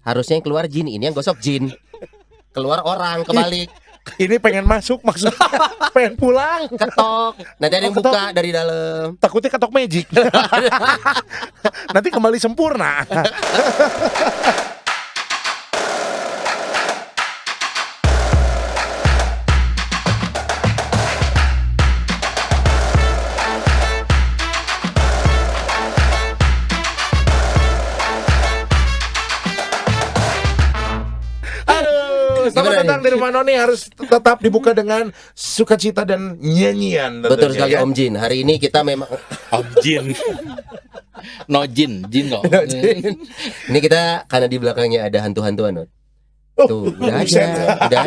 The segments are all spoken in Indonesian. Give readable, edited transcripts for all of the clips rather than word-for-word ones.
Harusnya yang keluar jin, ini yang gosok jin. Keluar orang, kebalik. Ini pengen masuk maksudnya. Pengen pulang. Ketok. Nanti ada yang ketok. buka dari dalam. Takutnya ketok magic. Nanti kembali sempurna. Selamat datang di rumah Noni, harus tetap dibuka dengan sukacita dan nyanyian. Betul sekali ya. Om Jin. Hari ini kita memang Om Jin. No Jin, Jin no. ini kita karena di belakangnya ada hantu-hantuan. Tuh, udah buset. ada.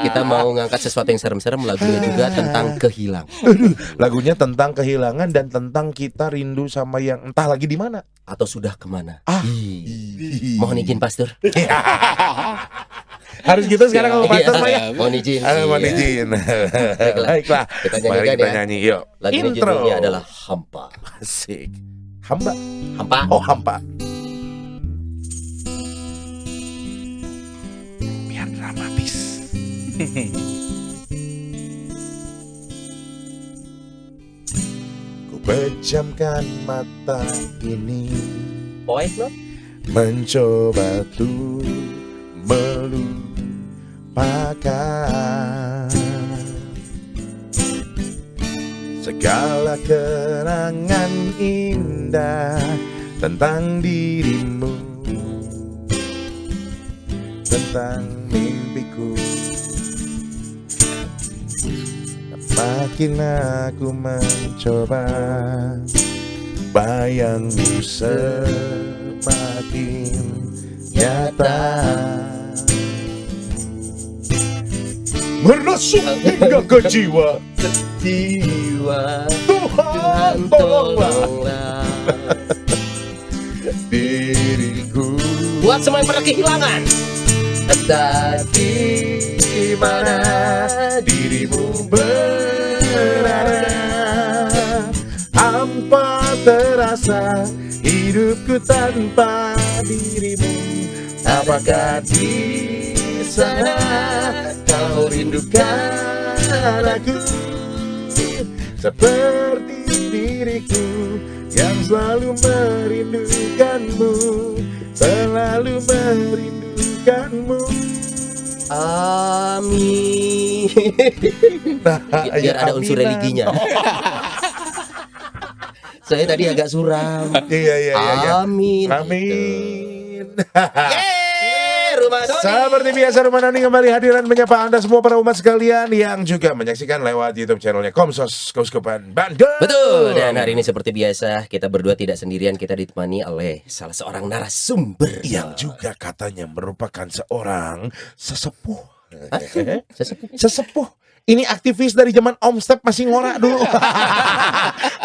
Kita mau ngangkat sesuatu yang serem-serem, lagunya juga tentang kehilangan. Lagunya tentang kehilangan dan tentang kita rindu sama yang entah lagi di mana Atau sudah kemana. Mohon Mohon izin Pastor. Harus gitu sekarang kalau Pastor Iya, Maya. mohon izin. Mohon Iya. izin. Baiklah. Baiklah. Kita Mari nyanyikan kita ya. nyanyi. Yuk. Lagunya Intro. judulnya adalah Hampa. Asik. Hamba. Hampa. Oh, hampa. Biar dramatis. Ku pejamkan mata ini, Poek lo? mencoba tuh melupakan segala kenangan indah tentang dirimu, tentang mimpiku. Makin aku mencoba, bayangmu semakin nyata, menusuk hingga ke jiwa. Tuhan tolonglah diriku. Buat semua yang pernah kehilangan. Entah di mana dirimu berada, hampa terasa hidupku tanpa dirimu. Apakah di sana kau rindukan aku seperti diriku yang selalu merindukanmu, selalu merindukanmu. Amin. Biar Ya, ada unsur aminan. religinya. Saya tadi agak suram. Iya. Amin. Amin. Yeay, rumah Doni. Seperti biasa, Rumah Noni kembali hadiran menyapa Anda semua para umat sekalian yang juga menyaksikan lewat YouTube channelnya Komsos Keuskupan Bandung. Betul. Dan hari ini seperti biasa kita berdua tidak sendirian, kita ditemani oleh salah seorang narasumber Yang juga katanya merupakan seorang sesepuh. Sesepuh. Ini aktivis dari zaman Om Step masih ngorak dulu.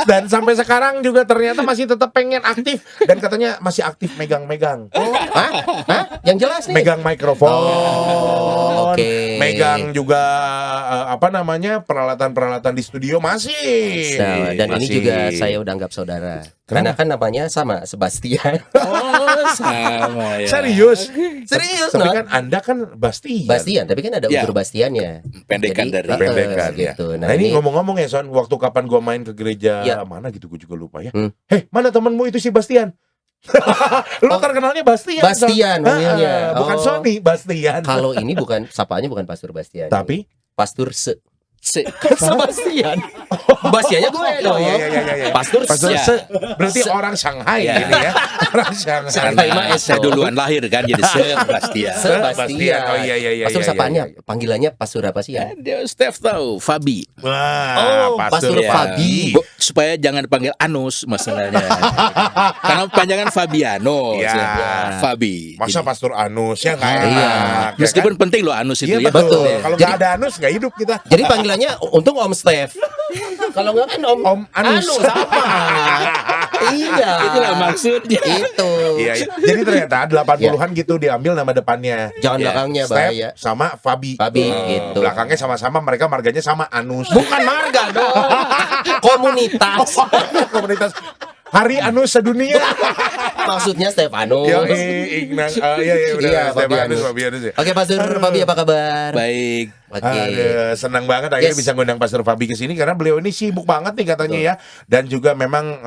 Dan sampai sekarang juga ternyata masih tetap pengen aktif. Dan katanya masih aktif megang-megang. Hah? Yang jelas nih. Megang mikrofon. Oke. Megang juga peralatan-peralatan di studio masih. Dan ini Masih. juga saya udah anggap saudara. Karena kan namanya sama, Sebastian. Oh, sama ya. Serius. Serius, Tapi Not? kan Anda kan Bastian. Bastian, tapi kan ada Ya. unsur Bastiannya. Pendekan dari- Pendekan ya. gitu. Nah, ini ngomong-ngomong ya Son, waktu kapan gua main ke gereja Ya. mana gitu gue juga lupa ya. Hmm. Mana temenmu itu si Bastian? Lu terkenalnya Bastian. Son. Bastian manggilnya. Bukan Oh. Sony, Bastian. Kalau ini bukan, sapaannya bukan Pastor Bastian. Tapi Pastor Sebastian. Bastiannya gue dong. iya. Pastor Pastor Se. berarti orang Shanghai Ya. ini ya. Orang Shanghai. Shanghai mah Saya duluan lahir kan jadi Sebastian. Sebastian. Oh, iya. Pastor sapaannya, panggilannya Pastor apa sih ya? Dia Steph tahu Fabi. Wah, Oh, Pastor Ya. Fabi. Supaya jangan dipanggil Anus masalahnya. Karena panjangan Fabiano. Ya. Fabi. Masa Jadi, Pastor Anus ya nggak Iya. enak. ya meskipun kan? penting loh Anus itu Iya ya. betul. Betul. Kalau Jadi- nggak ada Anus nggak hidup kita. Jadi panggilannya untung Om Steph. Kalau enggak kan Om Anus. sama. Iya. Itulah maksudnya. Itu. Iya. Jadi ternyata 80-an gitu diambil nama depannya. Jangan Ya. belakangnya Steph bahaya. sama Fabi. Fabi, gitu. Belakangnya sama-sama, mereka marganya sama Anus. Bukan marga dong. Komunitas. Komunitas Hari Anus sedunia. maksudnya Stefanus. Iya, Ignatius. Iya, udah. Iya, Stefanus, Fabianus. Fabianus ya. Oke, Pastor Fabi apa kabar? Baik. Oke. Aduh, senang banget akhirnya Yes. bisa ngundang Pastor Fabi ke sini karena beliau ini sibuk banget nih katanya ya. Dan juga memang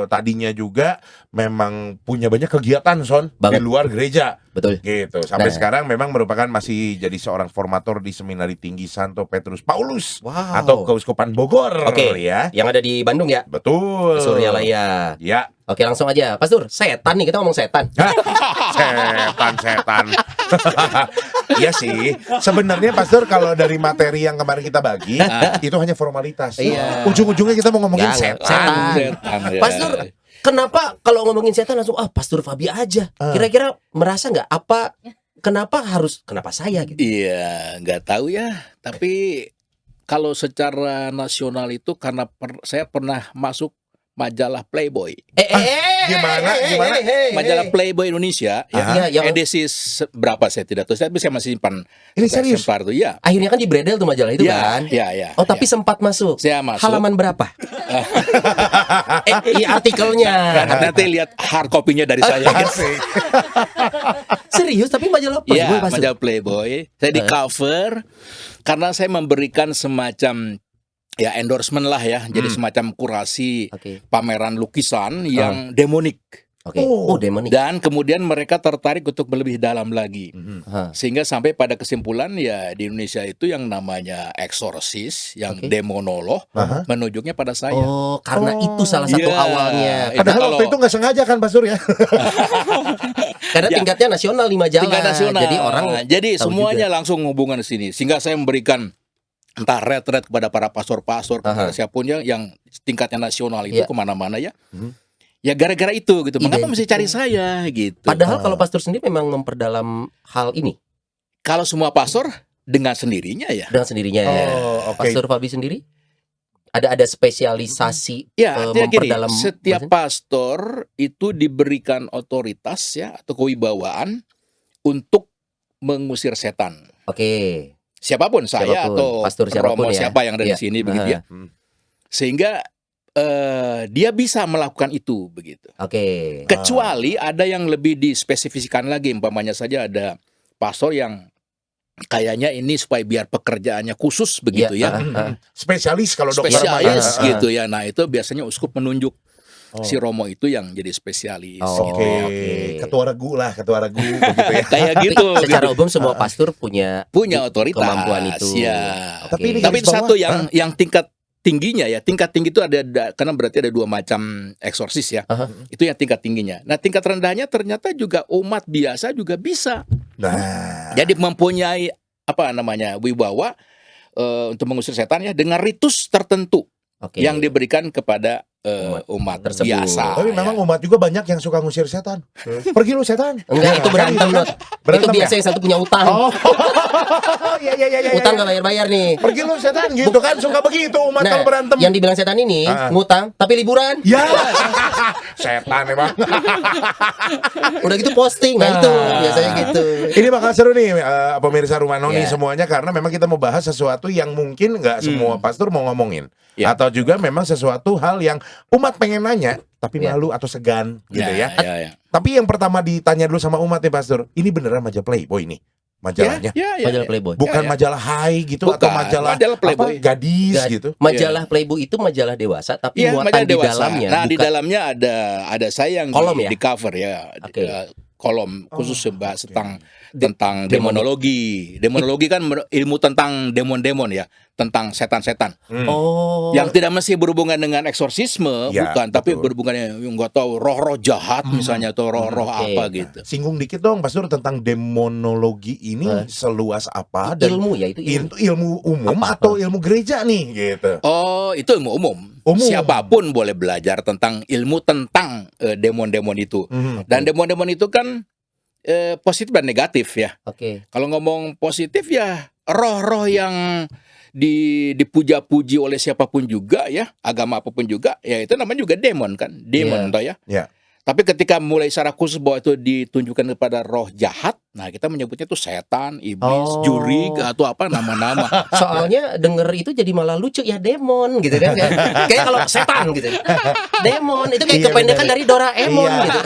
tadinya juga memang punya banyak kegiatan Son Banget. di luar gereja. Betul. Gitu. Sampai Nah. sekarang memang merupakan masih jadi seorang formator di Seminari Tinggi Santo Petrus Paulus Wow. atau Keuskupan Bogor Oke. ya. Yang ada di Bandung ya? Betul. Suryalaya. Ya. Oke, langsung aja. Pastor, setan nih, kita ngomong setan. Setan. Iya sih. Sebenarnya Pastor kalau dari materi yang kemarin kita bagi itu hanya formalitas. Iya. Ujung-ujungnya kita mau ngomongin Jangan. setan. Setan, ya. Pastor, kenapa kalau ngomongin setan langsung Pastor Fabi aja? Kira-kira merasa nggak kenapa saya gitu? Iya, nggak tahu ya. Tapi kalau secara nasional itu karena saya pernah masuk majalah Playboy. Gimana? Majalah Playboy Indonesia Iya, ya, yang- edisi berapa saya tidak tahu, tapi saya masih simpan Ini serius? eksemplar tuh ya. Akhirnya kan di Bredel tuh majalah itu kan? Ya. Oh, tapi sempat masuk. Saya masuk. Halaman berapa? Iya, artikelnya. Nanti lihat hard copy-nya dari saya. Asik. Serius, tapi majalah Playboy Iya, Pastor. majalah Playboy. Saya di cover karena saya memberikan semacam ya endorsement lah ya. Jadi semacam kurasi Oke. pameran lukisan yang demonik. Oke. Oh. Oh, demonik. Dan kemudian mereka tertarik untuk lebih dalam lagi. Hah. Sehingga sampai pada kesimpulan ya di Indonesia itu yang namanya eksorsis, yang Oke. demonolog menunjuknya pada saya. Oh, karena itu salah satu Iya. awalnya. Itu Padahal kalau- waktu itu nggak sengaja kan Pastor ya. Karena Ya. tingkatnya nasional di majalah. Tingkat nasional. Jadi orang Jadi tahu semuanya juga. langsung hubungan di sini. Sehingga saya memberikan entah retret kepada para pastor-pastor, kepada siapapun yang tingkatnya nasional itu Iya. kemana-mana ya. Ya gara-gara itu gitu. Mengapa mesti cari Identitas. saya gitu? Padahal kalau pastor sendiri memang memperdalam hal ini Kalau semua pastor dengan sendirinya ya. dengan sendirinya. Oh, oke. Pastor Fabi sendiri ada spesialisasi Ya, artinya gini, memperdalam setiap pastor itu diberikan otoritas ya atau kewibawaan untuk mengusir setan. Oke. Siapapun saya Siapapun, atau pastor siapapun Romo ya. siapa yang ada Iya. di sini begitu ya. Sehingga dia bisa melakukan itu begitu. Oke. Kecuali ada yang lebih dispesifikasikan lagi, umpamanya saja ada pastor yang kayaknya ini supaya biar pekerjaannya khusus begitu Iya, ya. Spesialis kalau dokter Spesialis mah. gitu ya. Nah, itu biasanya uskup menunjuk si Romo itu yang jadi spesialis Oh, gitu Oke, ya. oke. ketua regu begitu ya. Kayak Tapi gitu. secara gitu. umum semua pastor punya Punya otoritas kemampuan itu. ya. Oke. Tapi ini Tapi garis satu bawah, yang tingkat tingginya ya, tingkat tinggi itu karena berarti ada dua macam eksorsis ya. Aha. Itu yang tingkat tingginya. Nah, tingkat rendahnya ternyata juga umat biasa juga bisa. Nah, Jadi mempunyai apa namanya wibawa untuk mengusir setan ya dengan ritus tertentu Oke. yang diberikan kepada umat tersebut. biasa. tapi ya. memang umat juga banyak yang suka ngusir setan. Pergi lu setan. Enggak, itu berantem, Not. Itu Berantem ya? biasa yang satu punya utang. Oh, iya. Utang nggak bayar-bayar nih. Pergi lu setan gitu kan, suka begitu umat kalau berantem. yang dibilang setan ini ngutang tapi liburan. Ya, setan emang. Udah gitu posting. Nah, itu biasanya gitu. Ini bakal seru nih pemirsa Rumano nih Ya. semuanya karena memang kita mau bahas sesuatu yang mungkin nggak semua pastor mau ngomongin Ya. atau juga memang sesuatu hal yang umat pengen nanya tapi Ya. malu atau segan gitu ya. Ya. Tapi yang pertama ditanya dulu sama umat nih pastor, ini beneran majalah Playboy nih majalahnya? Ya. Majalah Playboy. Bukan Ya. majalah high gitu atau Bukan, majalah Playboy. apa, gadis Gad- gitu. Majalah Playboy itu majalah dewasa tapi Iya, muatan majalah di dewasa. dalamnya. Nah, di bukan- dalamnya ada saya yang Kolom ya? di cover ya. Oke. Kolom khusus membahas oke. tentang demonologi. Demonologi kan ilmu tentang demon-demon ya, tentang setan-setan. Oh. Yang tidak mesti berhubungan dengan eksorsisme, Ya, bukan, tapi betul. berhubungan yang nggak tahu roh-roh jahat misalnya atau roh-roh Oke. apa gitu. Singgung dikit dong pastor tentang demonologi ini seluas apa dan ilmu ya itu ilmu. itu ilmu umum Apa? atau ilmu gereja nih gitu. Oh, itu ilmu umum. Umum. Siapapun boleh belajar tentang ilmu tentang demon-demon itu. Dan demon-demon itu kan positif dan negatif ya. Oke. Kalau ngomong positif ya roh-roh yang dipuja-puji oleh siapapun juga ya, agama apapun juga, ya itu namanya juga demon kan, demon Iya. toh ya. Ya. Tapi ketika mulai secara khusus bahwa itu ditunjukkan kepada roh jahat, Nah, kita menyebutnya tuh setan, iblis, Oh. jurig atau apa nama-nama. Soalnya denger itu jadi malah lucu ya, demon gitu kan. Kayak kalau setan gitu. Demon itu kayak Iya, kependekan bener. dari Doraemon Iya. gitu.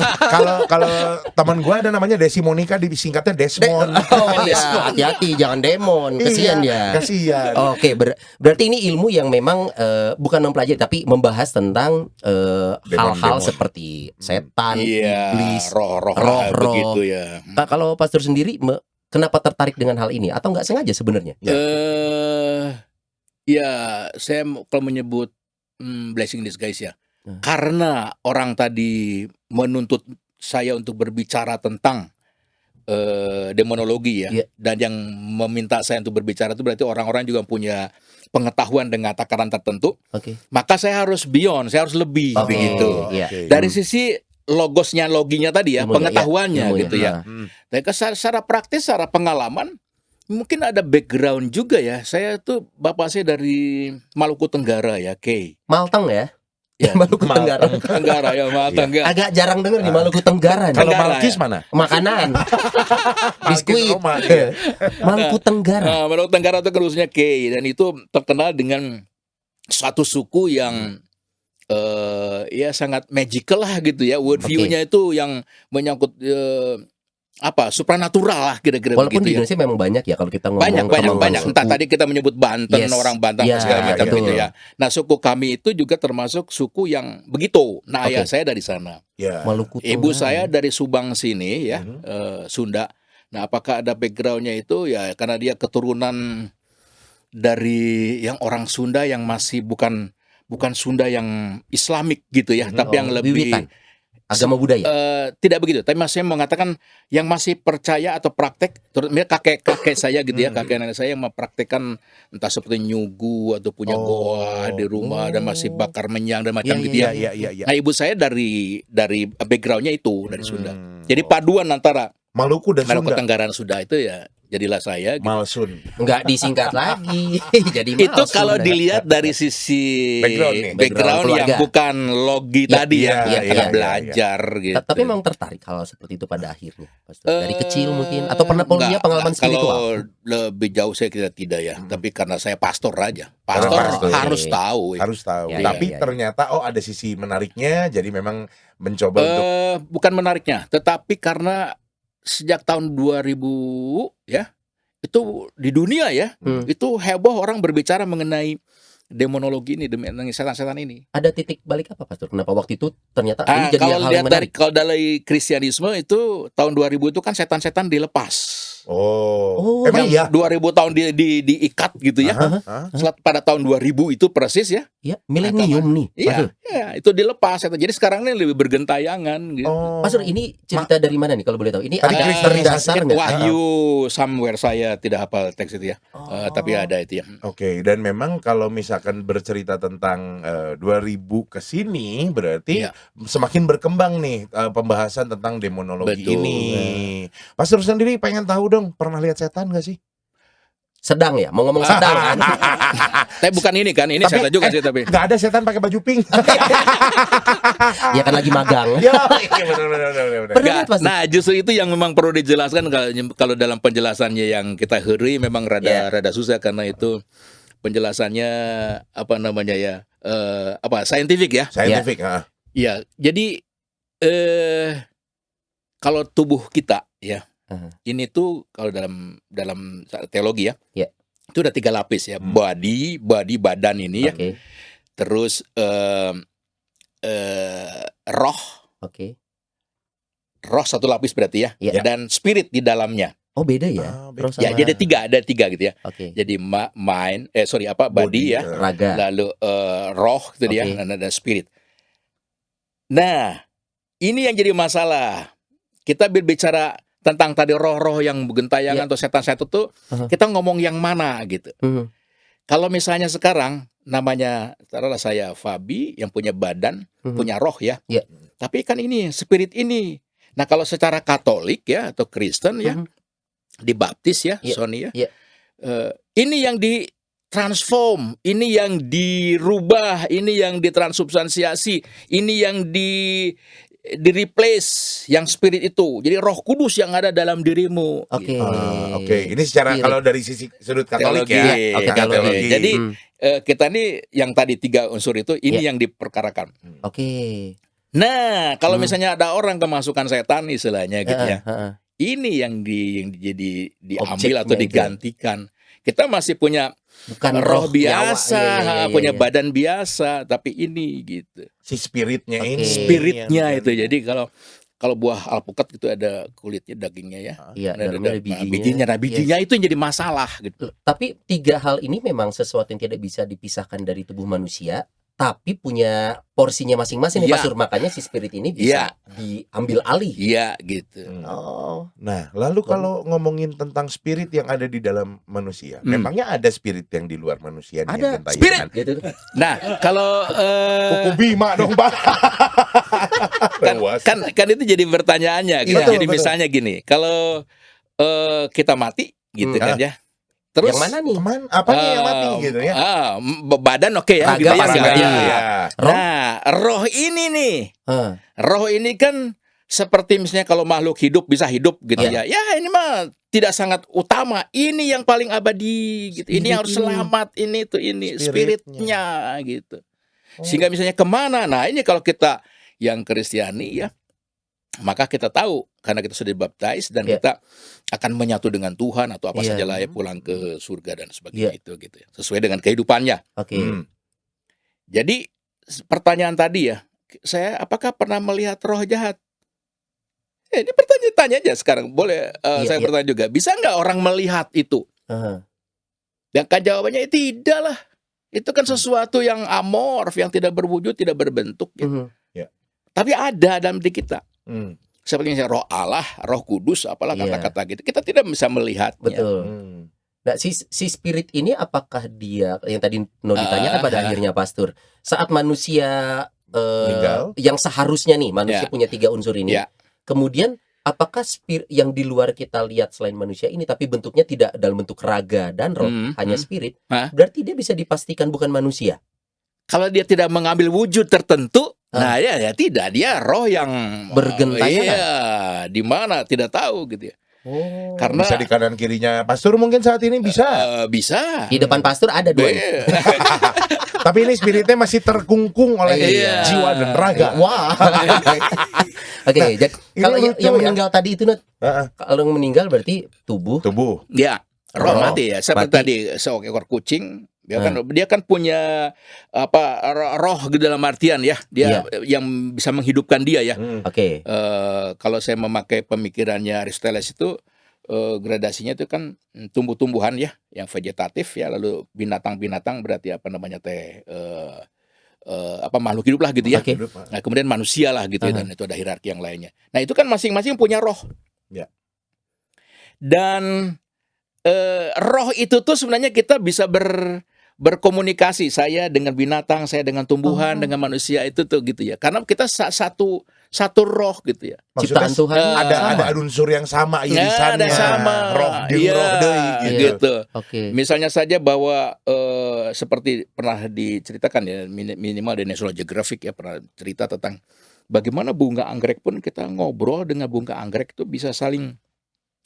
Kalau teman gua ada namanya Desi Monica, disingkatnya Desmond. Oh ya, hati-hati jangan demon, kesian dia. Kasihan. Oke, berarti ini ilmu yang memang bukan mempelajari tapi membahas tentang hal-hal Demon-demon. seperti setan, Iya, iblis. roh-roh roh-roh. begitu ya. Kalau Pastor sendiri kenapa tertarik dengan hal ini atau nggak sengaja sebenarnya? Ya. Ya, saya kalau menyebut blessing in disguise ya. Hmm. Karena orang tadi menuntut saya untuk berbicara tentang demonologi ya. Iya. Dan yang meminta saya untuk berbicara itu berarti orang-orang juga punya pengetahuan dengan takaran tertentu. Oke. Maka saya harus beyond, saya harus lebih Oke. begitu. Iya. Oke. Dari sisi loginya tadi ya, Ilmunya, pengetahuannya ilmunya. gitu ya. Hmm. Dan secara praktis, secara pengalaman, mungkin ada background juga ya. Saya tuh bapak saya dari Maluku Tenggara ya, Kay. Malteng ya? Ya, Maluku Tenggara. Tenggara ya, Malteng ya. Agak jarang dengar di Maluku Tenggara nih. Kalau Tenggara, Malkis ya. mana? Makanan, biskuit. Roma, iya. Maluku Tenggara. Nah, Maluku Tenggara itu khususnya Kay, dan itu terkenal dengan satu suku yang ya sangat magical lah gitu ya. World Oke. view-nya itu yang menyangkut supranatural lah kira-kira Walaupun di begitu ya. Indonesia memang banyak ya kalau kita ngomong Banyak. suku. Entah tadi kita menyebut Banten, Yes. orang Banten Ya, segala macam betul. gitu ya. Nah, suku kami itu juga termasuk suku yang begitu. Nah, Oke. ayah saya dari sana. Ya. Maluku Ibu Tenggara. saya dari Subang sini ya, Sunda. Nah, apakah ada backgroundnya itu ya karena dia keturunan dari yang orang Sunda yang masih bukan Sunda yang Islamik gitu ya, tapi yang lebih Wiwitan. Agama budaya. tidak begitu. Tapi masih mengatakan yang masih percaya atau praktek, terutama kakek saya gitu ya, kakek nenek saya yang mempraktekkan entah seperti nyugu atau punya goa di rumah dan masih bakar menyang dan macam Iya, gitu iya, ya. Iya. Nah, ibu saya dari backgroundnya itu dari Sunda. Jadi Oh. paduan antara Maluku dan Maluku Sunda. Tenggara Sunda itu ya jadilah saya. Gitu. Malsun. Enggak disingkat lagi. Jadi Itu Malsun. kalau dilihat dari sisi Background nih. background yang Keluarga. bukan logi Iya, tadi iya, yang iya, kita iya, belajar gitu. Tapi memang tertarik hal seperti itu pada akhirnya. Pastor. Dari kecil mungkin atau pernah punya Enggak, pengalaman spiritual? Kalau lebih jauh saya kira tidak ya, tapi karena saya pastor aja. Pastor pastor. harus tahu ya. Harus tahu. Ya, Tapi ya, ya. ternyata ada sisi menariknya, jadi memang mencoba untuk Bukan menariknya, tetapi karena sejak tahun 2000 ya, itu di dunia ya, itu heboh orang berbicara mengenai demonologi ini, mengenai setan-setan ini. Ada titik balik apa Pastor? Kenapa waktu itu ternyata ini jadi Kalau hal yang lihat menarik? kalau dari Kristianisme itu tahun 2000 itu kan setan-setan dilepas. Oh, emang iya. 2000 tahun diikat gitu ya. Hah? Pada tahun 2000 itu persis ya. Ya, milenium nih. Iya, Pastor. iya, itu dilepas. Jadi sekarang ini lebih bergentayangan gitu. Oh. Pastor, ini cerita dari mana nih kalau boleh tahu? Ini Tadi ada kristenisasi dasar kan nggak? Wahyu somewhere, saya tidak hafal teks itu ya. Tapi ada itu ya. Oke, dan memang kalau misalkan bercerita tentang 2000 ke sini berarti Iya. semakin berkembang nih pembahasan tentang demonologi Betul. ini. Pastor sendiri pengen tahu dong, pernah lihat setan gak sih? Sedang ya, mau ngomong sedang kan? Tapi bukan ini kan, ini Tapi, setan juga sih tapi. Gak ada setan pakai baju pink. Ya kan lagi magang. Ya, iya benar. Pernah Nggak, lihat Pastor? nah justru itu yang memang perlu dijelaskan kalau dalam penjelasannya yang kita heri memang rada susah karena itu penjelasannya apa namanya ya saintifik ya. Scientific, Ya, jadi kalau tubuh kita ya, ini tuh kalau dalam teologi ya, Ya. itu ada 3 lapis ya, body badan ini ya, Oke, terus roh satu lapis berarti ya, Ya. dan spirit di dalamnya. Oh beda ya? beda. Roh Ya, sama- jadi ada tiga gitu ya. Oke. Jadi body ya, Raga. lalu roh gitu dia, Oke. dan spirit. Nah, ini yang jadi masalah. Kita berbicara tentang tadi roh-roh yang bergentayangan atau setan-setan itu, kita ngomong yang mana gitu. Mhm. Kalau misalnya sekarang namanya, taruhlah saya Fabi yang punya badan, punya roh ya. Ya. Tapi kan ini spirit ini. Nah, kalau secara Katolik ya atau Kristen ya, dibaptis ya, Ya. Sony ya. Ya. Ini yang ditransform, ini yang dirubah, ini yang ditransubstansiasi, ini yang di replace yang spirit itu. Jadi Roh Kudus yang ada dalam dirimu. Oke. gitu. Oke, ini secara Spirit. kalau dari sisi sudut Katolik Teologi. ya. Oke, Oke, teologi. teologi. Jadi Hmm. kita nih yang tadi 3 unsur itu ini yang diperkarakan. Oke. Nah, kalau misalnya ada orang kemasukan setan istilahnya gitu ya. Heeh. Ini yang jadi diambil Objeknya atau itu. digantikan. Kita masih punya Bukan roh nyawa. biasa, Iya, punya iya. badan biasa, tapi ini gitu. Si spiritnya Oke. ini. Spiritnya yang itu. Jadi kalau buah alpukat itu ada kulitnya, dagingnya ya. Iya, dalamnya ada bijinya. bijinya. Nah, bijinya itu yang jadi masalah gitu. Tapi 3 hal ini memang sesuatu yang tidak bisa dipisahkan dari tubuh manusia, tapi punya porsinya masing-masing nih Iya. Pastor. Makanya si spirit ini bisa diambil alih. Iya gitu. Oh. Nah, lalu kalau ngomongin tentang spirit yang ada di dalam manusia, Hmm. memangnya ada spirit yang di luar manusia nih Ada yang kita spirit. ingat? Gitu. Nah, kalau Kuku Bima dong, Pak. Tewas. kan itu jadi pertanyaannya gitu. Iya. Jadi Betul. misalnya gini, kalau kita mati gitu Hmm. kan ya. Terus Yang mana nih? Kemana? Apanya yang mati gitu ya? Badan oke ya, Raga gitu ya, pasti nggak mati. ada. Iya. Roh? Nah, roh ini nih, Hah. roh ini kan seperti misalnya kalau makhluk hidup bisa hidup gitu Iya. ya. Ya ini mah tidak sangat utama. Ini yang paling abadi gitu. Ini yang harus Spirit ini. selamat. Ini tuh ini Spiritnya. spiritnya gitu. Sehingga misalnya kemana? Nah ini kalau kita yang Kristiani ya, maka kita tahu karena kita sudah dibaptis dan Iya. kita akan menyatu dengan Tuhan atau apa Iya. saja lah ya, pulang ke surga dan sebagainya Iya. itu gitu ya. Sesuai dengan kehidupannya. Oke. Hmm. Jadi pertanyaan tadi ya, saya apakah pernah melihat roh jahat? Ini tanya aja sekarang. Boleh saya Iya. bertanya juga. Bisa nggak orang melihat itu? Heeh. Dan kan jawabannya tidak lah. Itu kan sesuatu yang amorf, yang tidak berwujud, tidak berbentuk. Gitu. Mhm. Tapi ada dalam diri kita. Hmm. Seperti misalnya roh Allah, roh kudus, apalah Iya. kata-kata gitu. Kita tidak bisa melihatnya. Betul. Hmm. Nah, si spirit ini apakah dia yang tadi no ditanyakan pada akhirnya Pastor, saat manusia Meninggal. yang seharusnya nih manusia Ya. punya 3 unsur ini, Ya. kemudian apakah spirit yang di luar kita lihat selain manusia ini tapi bentuknya tidak dalam bentuk raga dan roh, hanya spirit, Hah? berarti dia bisa dipastikan bukan manusia. Kalau dia tidak mengambil wujud tertentu, nah ya tidak, dia roh yang Bergentayangan. Iya, di mana tidak tahu gitu ya. Oh. Karena Bisa di kanan kirinya Pastor mungkin saat ini bisa. bisa. Di depan Pastor ada 2. Tapi ini spiritnya masih terkungkung oleh Iya. jiwa dan raga. Wah. Oke, jadi ini kalau lucu yang ya. meninggal tadi itu Nat, Heeh. kalau yang meninggal berarti tubuh. Tubuh. Ya, roh Roh mati ya. Seperti mati. tadi seekor kucing, dia kan punya apa roh di dalam artian ya, dia yang bisa menghidupkan dia ya. Hmm. Oke. Kalau saya memakai pemikirannya Aristoteles itu gradasinya itu kan tumbuh-tumbuhan ya, yang vegetatif ya, lalu binatang-binatang berarti apa namanya apa makhluk hidup lah gitu ya. Oke. Hidup, Pak. Nah, kemudian manusia lah gitu ya, dan itu ada hierarki yang lainnya. Nah, itu kan masing-masing punya roh. Ya. Dan roh itu tuh sebenarnya kita bisa berkomunikasi, saya dengan binatang, saya dengan tumbuhan, dengan manusia itu tuh gitu ya. Karena kita satu roh gitu ya. Ciptaan Tuhan ada unsur yang sama irisannya. ada sama. Roh jeung Iya, roh deui gitu. gitu. Oke. Misalnya saja bahwa seperti pernah diceritakan ya, minimal di National Geographic ya pernah cerita tentang bagaimana bunga anggrek pun kita ngobrol dengan bunga anggrek itu bisa saling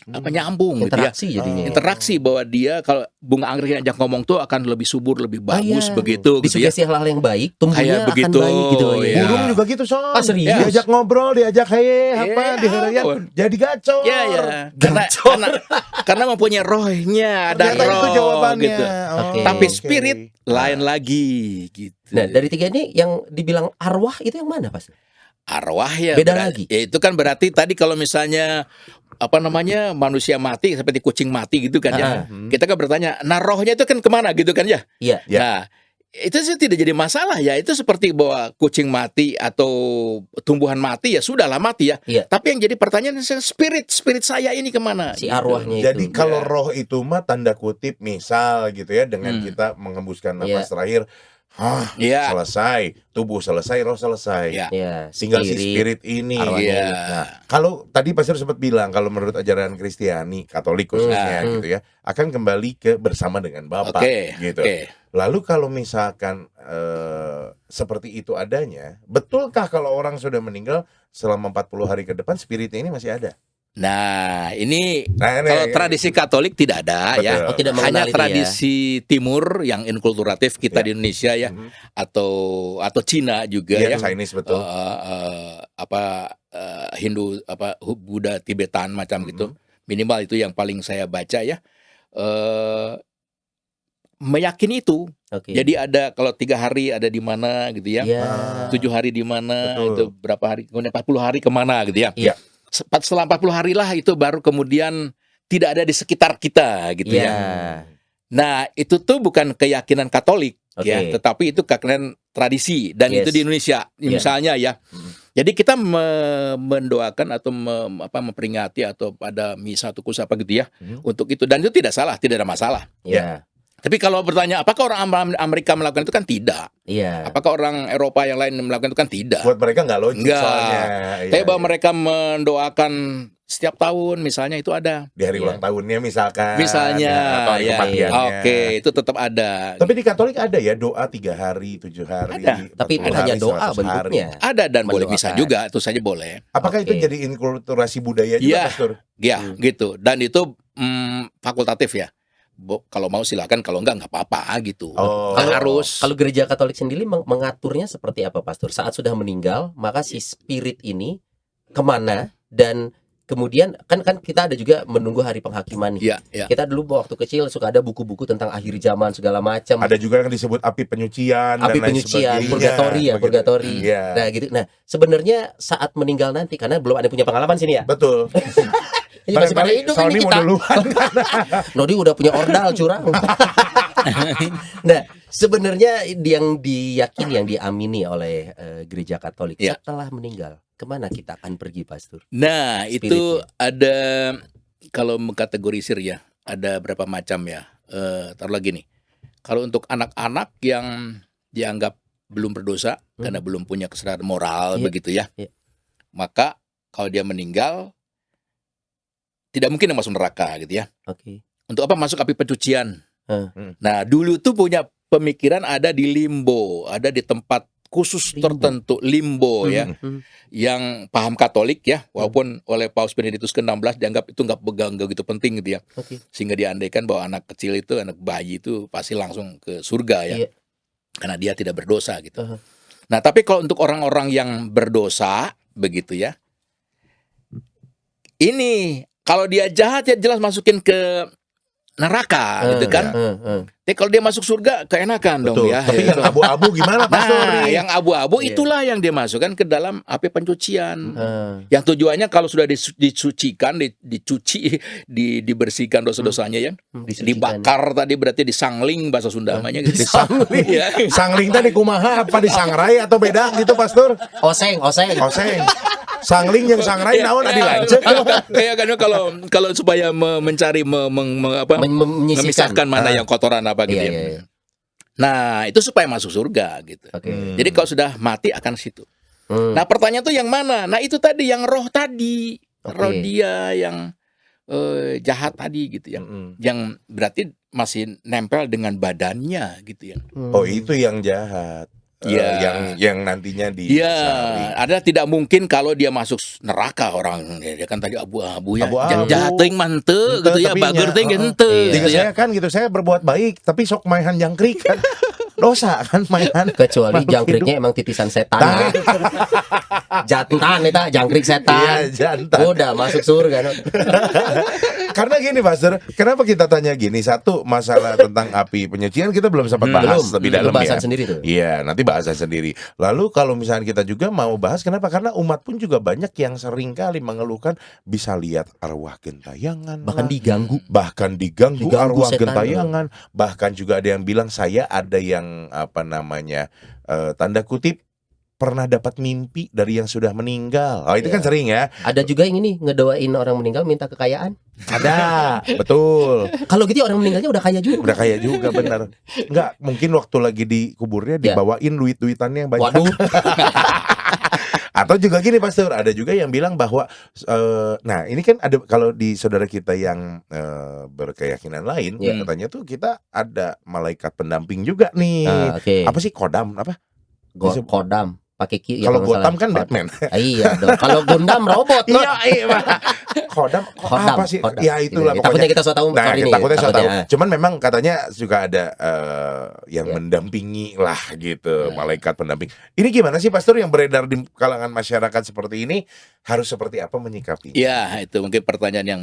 nyambung gitu ya. Interaksi jadinya. Interaksi bahwa dia kalau bunga anggrek yang ajak ngomong tuh akan lebih subur, lebih bagus begitu gitu ya. Disugesti hal-hal yang baik, tumbuhnya Kayak akan begitu, baik gitu ya. ya. Burung juga gitu Son. Ah, serius? Diajak ngobrol, diajak heye apa Iya, diharayan ampun. jadi gacor. Ya ya. Karena mempunyai rohnya, ada Ternyata roh itu jawabannya. gitu. Oke. Tapi Oke. spirit lain lagi gitu. Nah, dari 3 ini yang dibilang arwah itu yang mana, Pas? Arwah ya Beda berarti- lagi. ya itu kan berarti tadi kalau misalnya apa namanya manusia mati seperti kucing mati gitu kan ya. Kita kan bertanya, nah rohnya itu kan kemana gitu kan ya. Iya. Ya. Nah itu sih tidak jadi masalah ya. Itu seperti bahwa kucing mati atau tumbuhan mati ya sudahlah mati ya. Iya. Tapi yang jadi pertanyaan spirit saya ini kemana? Si Gitu. arwahnya itu. Jadi kalau Ya. roh itu mah tanda kutip misal gitu ya dengan kita mengembuskan nafas terakhir, Iya. selesai, tubuh selesai, roh selesai. Ya. Ya, Tinggal si spirit ini. arwahnya. Iya. Nah, kalau tadi Pastor sempat bilang kalau menurut ajaran Kristiani, Katolik khususnya gitu ya, akan kembali ke bersama dengan Bapa Oke. gitu. Oke. Lalu kalau misalkan seperti itu adanya, betulkah kalau orang sudah meninggal selama 40 hari ke depan spiritnya ini masih ada? Nah, ini Nah, ini- kalau tradisi Katolik tidak ada Betul. ya. Oh, tidak Hanya mengenal itu tradisi Timur yang inkulturatif kita Ya. di Indonesia ya, Mhm. atau Cina juga Iya, ya. Chinese betul. Hindu, Buddha, Tibetan macam gitu. Minimal itu yang paling saya baca ya. Meyakini itu. Oke. Jadi ada kalau 3 hari ada di mana gitu ya. Iya. 7 hari di mana, Betul. itu berapa hari, kemudian 40 hari kemana gitu ya. Iya. Setelah 40 hari lah itu baru kemudian tidak ada di sekitar kita gitu Iya. ya. Nah, itu tuh bukan keyakinan Katolik Oke. ya, tetapi itu keyakinan tradisi dan Yes. itu di Indonesia Iya. misalnya ya. Jadi kita mendoakan atau memperingati atau pada misa atau kus apa gitu ya untuk itu, dan itu tidak salah, tidak ada masalah. Iya. Tapi kalau bertanya apakah orang Amerika melakukan itu kan tidak. Iya. Apakah orang Eropa yang lain melakukan itu kan tidak. Buat mereka nggak logik Nggak. soalnya. Tapi Iya, bahwa iya. mereka mendoakan setiap tahun misalnya itu ada. Di hari Iya. ulang tahunnya misalkan. Misalnya atau hari ya, kematiannya. oke, itu tetap ada. Tapi di Katolik ada ya doa 3 hari, 7 hari. Ada. 40 Tapi itu hari, hanya doa 100 hari. bentuknya. Ada dan boleh misa Mendoakan. juga, itu saja boleh. Apakah itu Oke. jadi inkulturasi budaya juga, Iya. Pastor? Ya, gitu. Dan itu fakultatif ya. Kalau mau silakan, kalau enggak apa-apa gitu. Oh. Nggak harus. Kalau gereja Katolik sendiri mengaturnya seperti apa, Pastor? Saat sudah meninggal, maka si spirit ini kemana? Dan kemudian kan kita ada juga menunggu hari penghakiman nih. Iya, iya. Kita dulu waktu kecil suka ada buku-buku tentang akhir zaman segala macam. Ada juga yang disebut api penyucian Api dan lain penyucian, sebagainya. purgatori ya, purgatori. Iya. Nah gitu. Nah sebenarnya saat meninggal nanti, karena belum ada yang punya pengalaman sini ya. Betul. Ini masih pada hidup Sony ini mau kita. duluan. Nodi udah punya ordal curang. Nah, sebenarnya yang diyakini, yang diamini oleh gereja Katolik Ya. setelah meninggal, kemana kita akan pergi, Pastor? Nah, itu Spiritnya. ada, kalau mengkategorisir ya, ada berapa macam ya. Taruh lagi nih. Kalau untuk anak-anak yang dianggap belum berdosa karena belum punya kesadaran moral Iya. begitu ya. Iya. Maka kalau dia meninggal tidak mungkin dia masuk neraka gitu ya. Oke. Untuk apa masuk api pencucian? Hmm. Nah, dulu tuh punya pemikiran ada di limbo, ada di tempat khusus Limbo. tertentu, limbo ya, yang paham Katolik ya, walaupun oleh Paus Benediktus ke-16 dianggap itu nggak gitu penting gitu ya, Oke. sehingga diandaikan bahwa anak kecil itu, anak bayi itu pasti langsung ke surga ya, Iya. karena dia tidak berdosa gitu. Uh-huh. Nah, tapi kalau untuk orang-orang yang berdosa begitu ya, ini kalau dia jahat ya jelas masukin ke neraka gitu kan. Tapi kalau dia masuk surga keenakan dong Betul. ya. Tapi yang abu-abu gimana, Pastor? Nah, yang abu-abu Iya. itulah yang dia masukkan ke dalam api pencucian. Hmm. Yang tujuannya kalau sudah disucikan, dicuci, dibersihkan dosa-dosanya ya. Disucikan. Dibakar tadi berarti disangling bahasa Sunda namanya gitu. Disangling. Ya. Sangling tadi kumaha apa disangrai atau beda gitu, Pastor? Oseng. Oseng. Sangling yang sangrai Ya, naon ya, adi lanjut. Kayak kan kalau supaya mencari memisahkan mana yang kotoran apa gitu Iya, ya. iya, iya. Nah, itu supaya masuk surga gitu. Oke. Jadi kalau sudah mati akan situ. Hmm. Nah, pertanyaan tuh yang mana? Nah, itu tadi yang roh tadi. Oke. Roh dia yang jahat tadi gitu ya. Yang berarti masih nempel dengan badannya gitu ya. Oh, itu yang jahat. Iya. Yang nantinya di Iya, ada tidak mungkin kalau dia masuk neraka orang. Dia kan tadi abu-abu ya. Abu-abu. Jahat teuing mante Henteu gitu ya, tapi bager nya, teuing heeh. henteu Iya. gitu Jika ya. saya kan gitu, saya berbuat baik, tapi sok mainan jangkrik kan. Dosa kan mainan. Kecuali Makhluk jangkriknya emang titisan setan. Nah. Jantan eta jangkrik Iya, setan. jantan. Udah masuk surga. No? Karena gini, Pastor, kenapa kita tanya gini? Satu, masalah tentang api penyucian kita belum sempat bahas lebih Itu dalam bahasan ya. sendiri tuh. Iya, nanti bahasan sendiri. Lalu kalau misalnya kita juga mau bahas, kenapa? Karena umat pun juga banyak yang sering kali mengeluhkan bisa lihat arwah gentayangan, Bahkan lah. diganggu. Bahkan diganggu Diganggu arwah setan. gentayangan. Bahkan juga ada yang bilang saya ada yang tanda kutip pernah dapat mimpi dari yang sudah meninggal. Oh, itu kan Iya. sering ya. Ada juga yang ini ngedoain orang meninggal minta kekayaan. Ada, betul. Kalau gitu orang meninggalnya udah kaya juga. Udah kaya juga bener. Enggak, mungkin waktu lagi di kuburnya Ya. dibawain duit-duitannya yang banyak. Waduh. Atau juga gini Pastor, ada juga yang bilang bahwa nah ini kan ada kalau di saudara kita yang berkeyakinan lain, katanya tuh kita ada malaikat pendamping juga nih. Oke. Apa sih kodam apa? Kodam pakai ki. Kalau Gotham kan Batman. Iya dong. Kalau Gundam robot. Iya, Kodam apa sih? Kodam. Ya itulah Takutnya pokoknya. kita so tahu. Nah, sorry nih, takutnya saya tahu. takutnya. Cuman memang katanya juga ada yang Iya. mendampingi lah gitu, malaikat pendamping. Ini gimana sih Pastor yang beredar di kalangan masyarakat seperti ini harus seperti apa menyikapinya? Ya, itu mungkin pertanyaan yang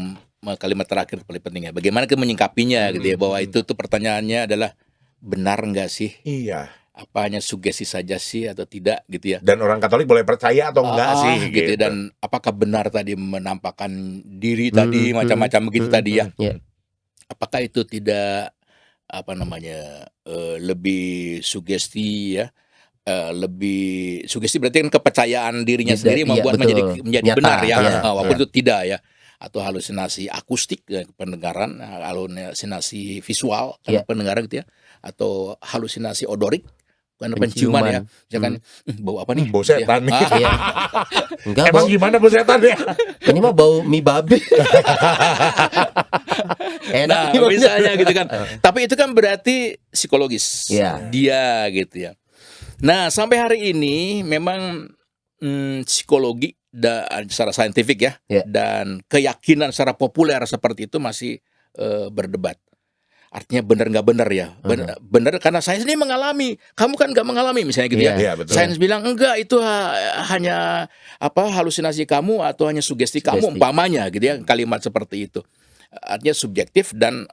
kalimat terakhir paling penting ya. Bagaimana kita menyingkapinya gitu ya, bahwa itu tuh pertanyaannya adalah benar enggak sih? Iya. Apa hanya sugesti saja sih atau tidak gitu ya? Dan orang Katolik boleh percaya atau enggak sih gitu. Dan apakah benar tadi menampakkan diri tadi macam-macam begitu tadi ya? Iya. Apakah itu tidak apa namanya lebih sugesti ya? Lebih sugesti berarti kan kepercayaan dirinya Iya, sendiri membuat betul. menjadi Nyata, benar ya, iya, walaupun itu tidak ya, atau halusinasi akustik ya, pendengaran, halusinasi visual karena pendengaran gitu ya, atau halusinasi odorik karena penciuman ya, misalkan bau apa nih? Bau setan nih. Iya. Enggak, Emang gimana bau setan ya? ini mah bau mie babi. Nah, misalnya gitu kan. Tapi itu kan berarti psikologis. Iya. Dia gitu ya. Nah, sampai hari ini memang psikologi secara saintifik ya, dan keyakinan secara populer seperti itu masih berdebat. Artinya benar nggak benar ya? Benar karena saya sendiri mengalami, kamu kan nggak mengalami misalnya gitu ya. Iya, betul. Sains bilang enggak, itu hanya halusinasi kamu atau hanya sugesti kamu umpamanya gitu ya, kalimat seperti itu. Artinya subjektif dan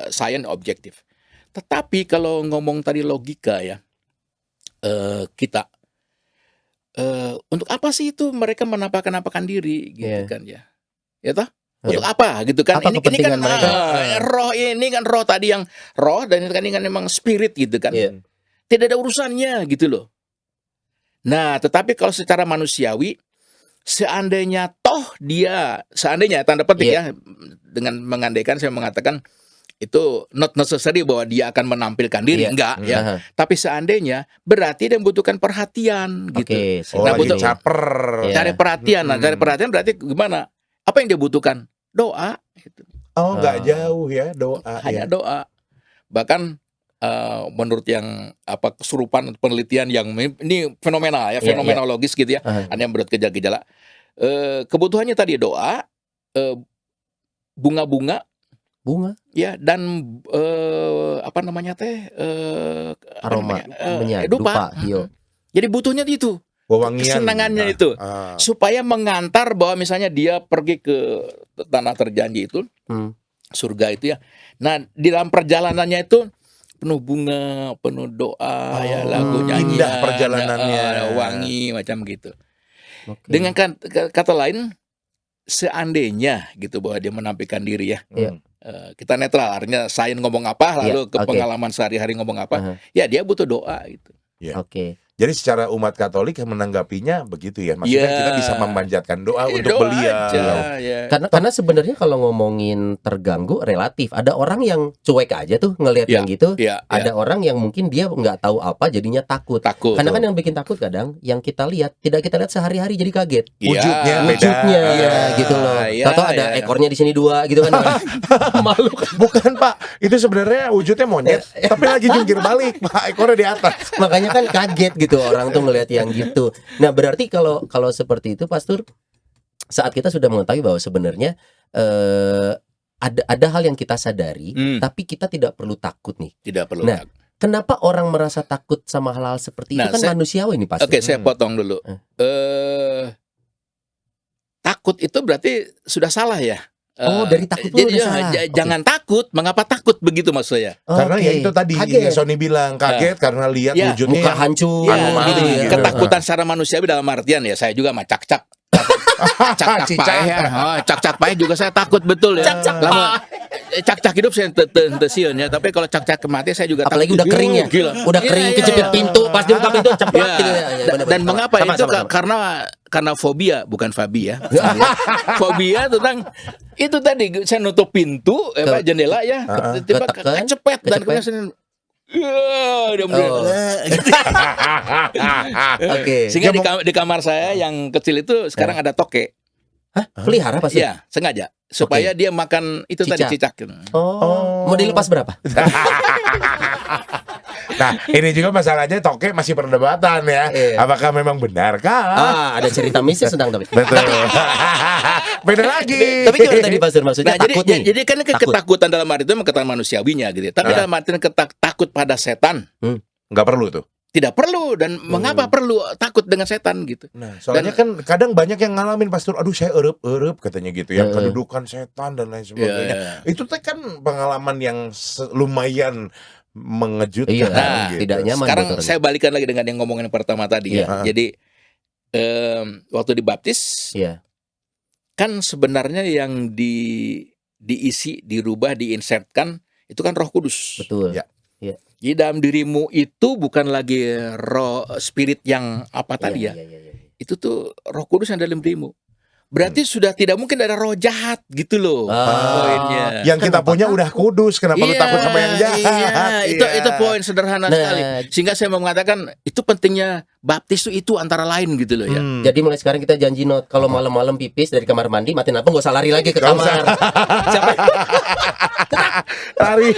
sains objektif. Tetapi kalau ngomong tadi logika ya, kita untuk apa sih itu mereka menampakkan diri gitu kan ya? Ya toh? Untuk apa gitu kan? Apa Ini kepentingan kan mereka? roh, ini kan roh tadi yang roh, dan ini kan memang spirit gitu kan. Tidak ada urusannya gitu loh. Nah, tetapi kalau secara manusiawi, seandainya tanda petik ya, dengan mengandaikan saya mengatakan itu not necessary bahwa dia akan menampilkan diri, enggak ya. Tapi seandainya berarti dia membutuhkan perhatian gitu. Nah, butuh caper. Cari perhatian. Nah, cari perhatian berarti gimana? Apa yang dia butuhkan? Doa gitu. Oh, nggak jauh ya doa. Hanya doa. Bahkan menurut yang kesurupan penelitian yang ini fenomenal ya, fenomenologis gitu ya. Ada yang menurut gejala-gejala. Kebutuhannya tadi doa, bunga ya, dan aroma dupa. Jadi butuhnya itu. Kesenangannya itu supaya mengantar bahwa misalnya dia pergi ke tanah terjanji itu, surga itu ya. Nah, di dalam perjalanannya itu penuh bunga, penuh doa, ya lagu nyanyian, indah perjalanannya, wangi macam gitu. Dengan kata lain, seandainya gitu bahwa dia menampilkan diri ya, kita netral, artinya sains ngomong apa, lalu ke pengalaman sehari-hari ngomong apa, ya dia butuh doa gitu. Jadi secara umat Katolik yang menanggapinya begitu ya, maksudnya kita bisa memanjatkan doa untuk beliau. Karena sebenarnya kalau ngomongin terganggu relatif, ada orang yang cuek aja tuh ngelihat yang gitu, ada orang yang mungkin dia nggak tahu apa jadinya takut. Karena kan yang bikin takut kadang yang kita lihat tidak kita lihat sehari-hari jadi kaget. Wujudnya gitu loh. Tahu ada ekornya di sini 2 gitu kan. Malu. Bukan Pak, itu sebenarnya wujudnya monyet, tapi lagi jungkir balik, Pak, ekornya di atas. Makanya kan kaget gitu orang tuh ngelihat yang gitu. Nah, berarti kalau seperti itu Pastor, saat kita sudah mengetahui bahwa sebenarnya ada hal yang kita sadari, tapi kita tidak perlu takut nih. Tidak perlu. Nah, kenapa orang merasa takut sama hal-hal seperti itu kan manusiawi nih Pastor? Oke, saya potong dulu. Takut itu berarti sudah salah ya. Dari takut itu udah salah. Jangan takut. Mengapa takut begitu maksud saya? Karena ya itu tadi yang Sony bilang kaget karena lihat wujudnya muka hancur gitu. Ketakutan secara manusiawi dalam artian ya, saya juga mah cak-cak paeh juga saya takut betul ya. Cak-cak hidup saya tesiun ya, tapi kalau cak-cak mati saya juga apalagi takut. Udah kering ya. Udah kering kecepit pintu, pas dibuka pintu cepat gitu ya. Dan mengapa itu? Karena fobia, bukan fobia. Fobia tentang itu tadi, saya nutup pintu jendela ya, tiba kecepet dan kemudian Dia gitu. Oke. Sehingga di kamar saya yang kecil itu sekarang ada toke. Hah? Pelihara pasti? Iya, sengaja supaya dia makan itu tadi cicak. Mau dilepas berapa? Nah, ini juga masalahnya toke masih perdebatan ya. Apakah memang benarkah? Ada cerita mistis tentang toke. Betul. Beda lagi. Tapi gimana tadi Pastor maksudnya takut nih? Jadi kan ketakutan dalam arti itu ketakutan manusiawinya gitu. Tapi dalam arti takut pada setan. Nggak perlu tuh. Tidak perlu, dan mengapa perlu takut dengan setan gitu. Nah, soalnya kan kadang banyak yang ngalamin Pastor, aduh saya erup katanya gitu ya, kedudukan setan dan lain sebagainya. Itu kan pengalaman yang lumayan mengejutkan. Gitu. Tidak nyaman. Sekarang saya balikan lagi dengan yang ngomongin pertama tadi ya. Jadi waktu dibaptis, kan sebenarnya yang diisi, dirubah, diinsertkan itu kan Roh Kudus. Betul. Di dalam dirimu itu bukan lagi roh spirit yang apa tadi ya. Itu tuh Roh Kudus yang dalam dirimu. Berarti sudah tidak mungkin ada roh jahat gitu loh. Poinnya. Yang kita punya udah kudus, kenapa lu takut sama yang jahat? Itu poin sederhana sekali. Sehingga saya mau mengatakan itu pentingnya baptis itu antara lain gitu loh ya. Jadi mulai sekarang kita janji kalau malam-malam pipis dari kamar mandi matiin lampu, nggak usah lari lagi ke kamar. Siapa? Lari.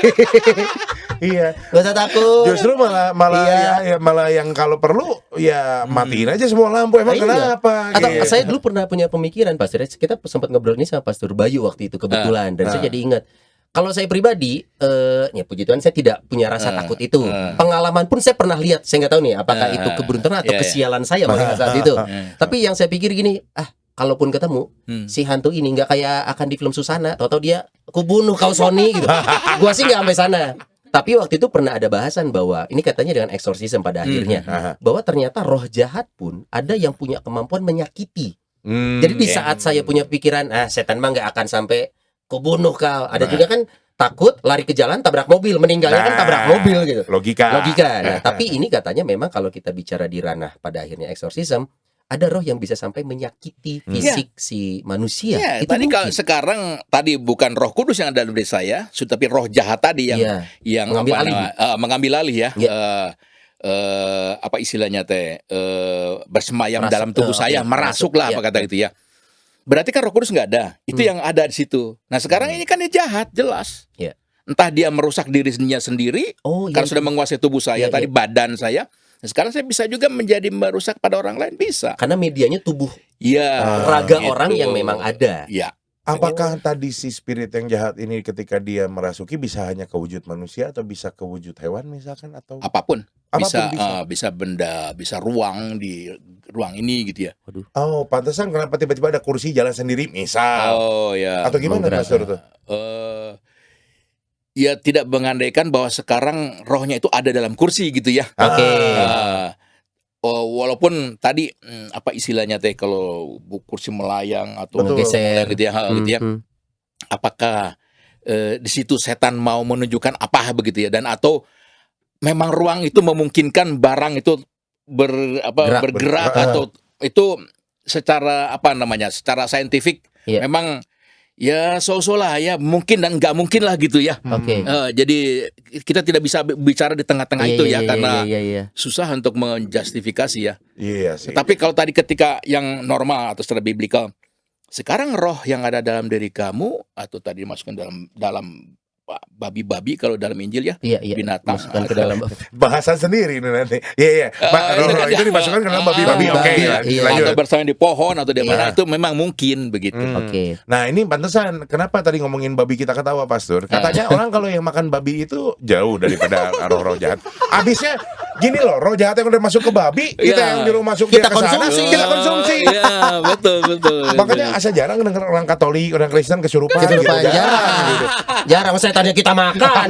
Iya. Gak usah takut. Justru malah yang kalau perlu ya matiin aja semua lampu. Emang kenapa? Atau saya dulu pernah punya pemikiran, Pastor. Kita sempat ngobrol ini sama Pastor Bayu waktu itu kebetulan, dan saya jadi ingat. Kalau saya pribadi, ya puji Tuhan saya tidak punya rasa takut itu. Pengalaman pun saya pernah lihat. Saya nggak tahu nih apakah itu keberuntungan atau kesialan saya pada saat itu. Tapi yang saya pikir gini, kalaupun ketemu si hantu ini nggak kayak akan di film Susana, tahu-tahu dia kubunuh kau Sony gitu. Gua sih nggak sampai sana. Tapi waktu itu pernah ada bahasan bahwa ini katanya dengan eksorsisme pada akhirnya bahwa ternyata roh jahat pun ada yang punya kemampuan menyakiti. Jadi di saat saya punya pikiran setan mah nggak akan sampai kubunuh kau, ada juga kan takut lari ke jalan tabrak mobil, meninggalnya kan tabrak mobil gitu. Logika. Nah, tapi ini katanya memang kalau kita bicara di ranah pada akhirnya eksorsisme, ada roh yang bisa sampai menyakiti fisik si manusia. Itu tadi kalau sekarang tadi bukan Roh Kudus yang ada dalam diri saya, tapi roh jahat tadi yang mengambil alih ya. Apa istilahnya bersemayam dalam tubuh saya, merasuklah apa kata itu ya. Berarti kan Roh Kudus nggak ada, itu yang ada di situ. Nah sekarang ini kan dia jahat jelas. Entah dia merusak dirinya sendiri, karena sudah menguasai tubuh saya tadi, badan saya. Nah, sekarang saya bisa juga menjadi merusak pada orang lain, bisa. Karena medianya tubuh, raga orang yang memang ada. Apakah tadi si spirit yang jahat ini ketika dia merasuki bisa hanya ke wujud manusia atau bisa ke wujud hewan misalkan atau apapun bisa benda, bisa ruang di ruang ini gitu ya. Oh, pantesan kenapa tiba-tiba ada kursi jalan sendiri misal. Atau gimana Pastor tuh? Ya tidak mengandaikan bahwa sekarang rohnya itu ada dalam kursi gitu ya. Walaupun tadi apa istilahnya kalau kursi melayang atau geser gitu ya, apakah di situ setan mau menunjukkan apa begitu ya, dan atau memang ruang itu memungkinkan barang itu bergerak atau itu secara secara saintifik memang ya so-so lah ya, mungkin dan nggak mungkin lah gitu ya. Jadi kita tidak bisa bicara di tengah-tengah itu ya, karena susah untuk menjustifikasi ya. Tapi kalau tadi ketika yang normal atau secara biblikal, sekarang roh yang ada dalam diri kamu atau tadi dimasukkan dalam babi-babi kalau dalam Injil ya, binatang masukkan ke dalam bahasan sendiri nanti. Roh itu dimasukkan ke dalam babi-babi. Atau bersama di pohon atau di mana, itu memang mungkin begitu. Nah, ini pantesan kenapa tadi ngomongin babi kita ketawa Pastor. Katanya orang kalau yang makan babi itu jauh daripada roh-roh jahat. Abisnya gini loh, roh jahat yang udah masuk ke babi, kita yang nyuruh masuk kita konsumsi. Kita konsumsi. Iya, betul. Makanya asa jarang dengar orang Katolik, orang Kristen kesurupan gitu. Jarang setannya kita makan.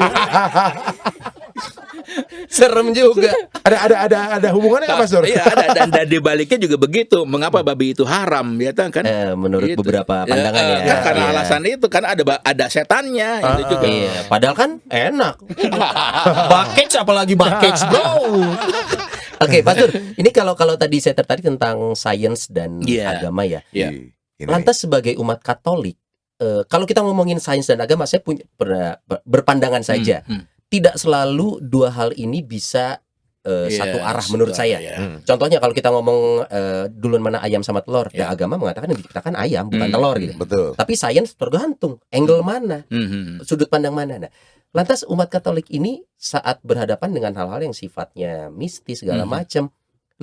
Serem juga. Ada hubungannya nggak Pastor? Iya, ada, dan di baliknya juga begitu. Mengapa babi itu haram ya kan? Menurut beberapa pandangan ya. Karena alasan itu kan ada setannya itu juga. Padahal kan enak. Bakage apalagi bakage, bro. Oke, Pastor. Ini kalau tadi saya tertarik tentang sains dan agama ya. Lantas sebagai umat Katolik, kalau kita ngomongin sains dan agama, saya punya berpandangan saja. tidak selalu dua hal ini bisa satu arah menurut saya. Contohnya kalau kita ngomong duluan mana ayam sama telur, ya agama mengatakan yang diciptakan ayam bukan telur gitu. Betul. Tapi sains tergantung angle mana, sudut pandang mana. Nah, lantas umat Katolik ini saat berhadapan dengan hal-hal yang sifatnya mistis segala macam,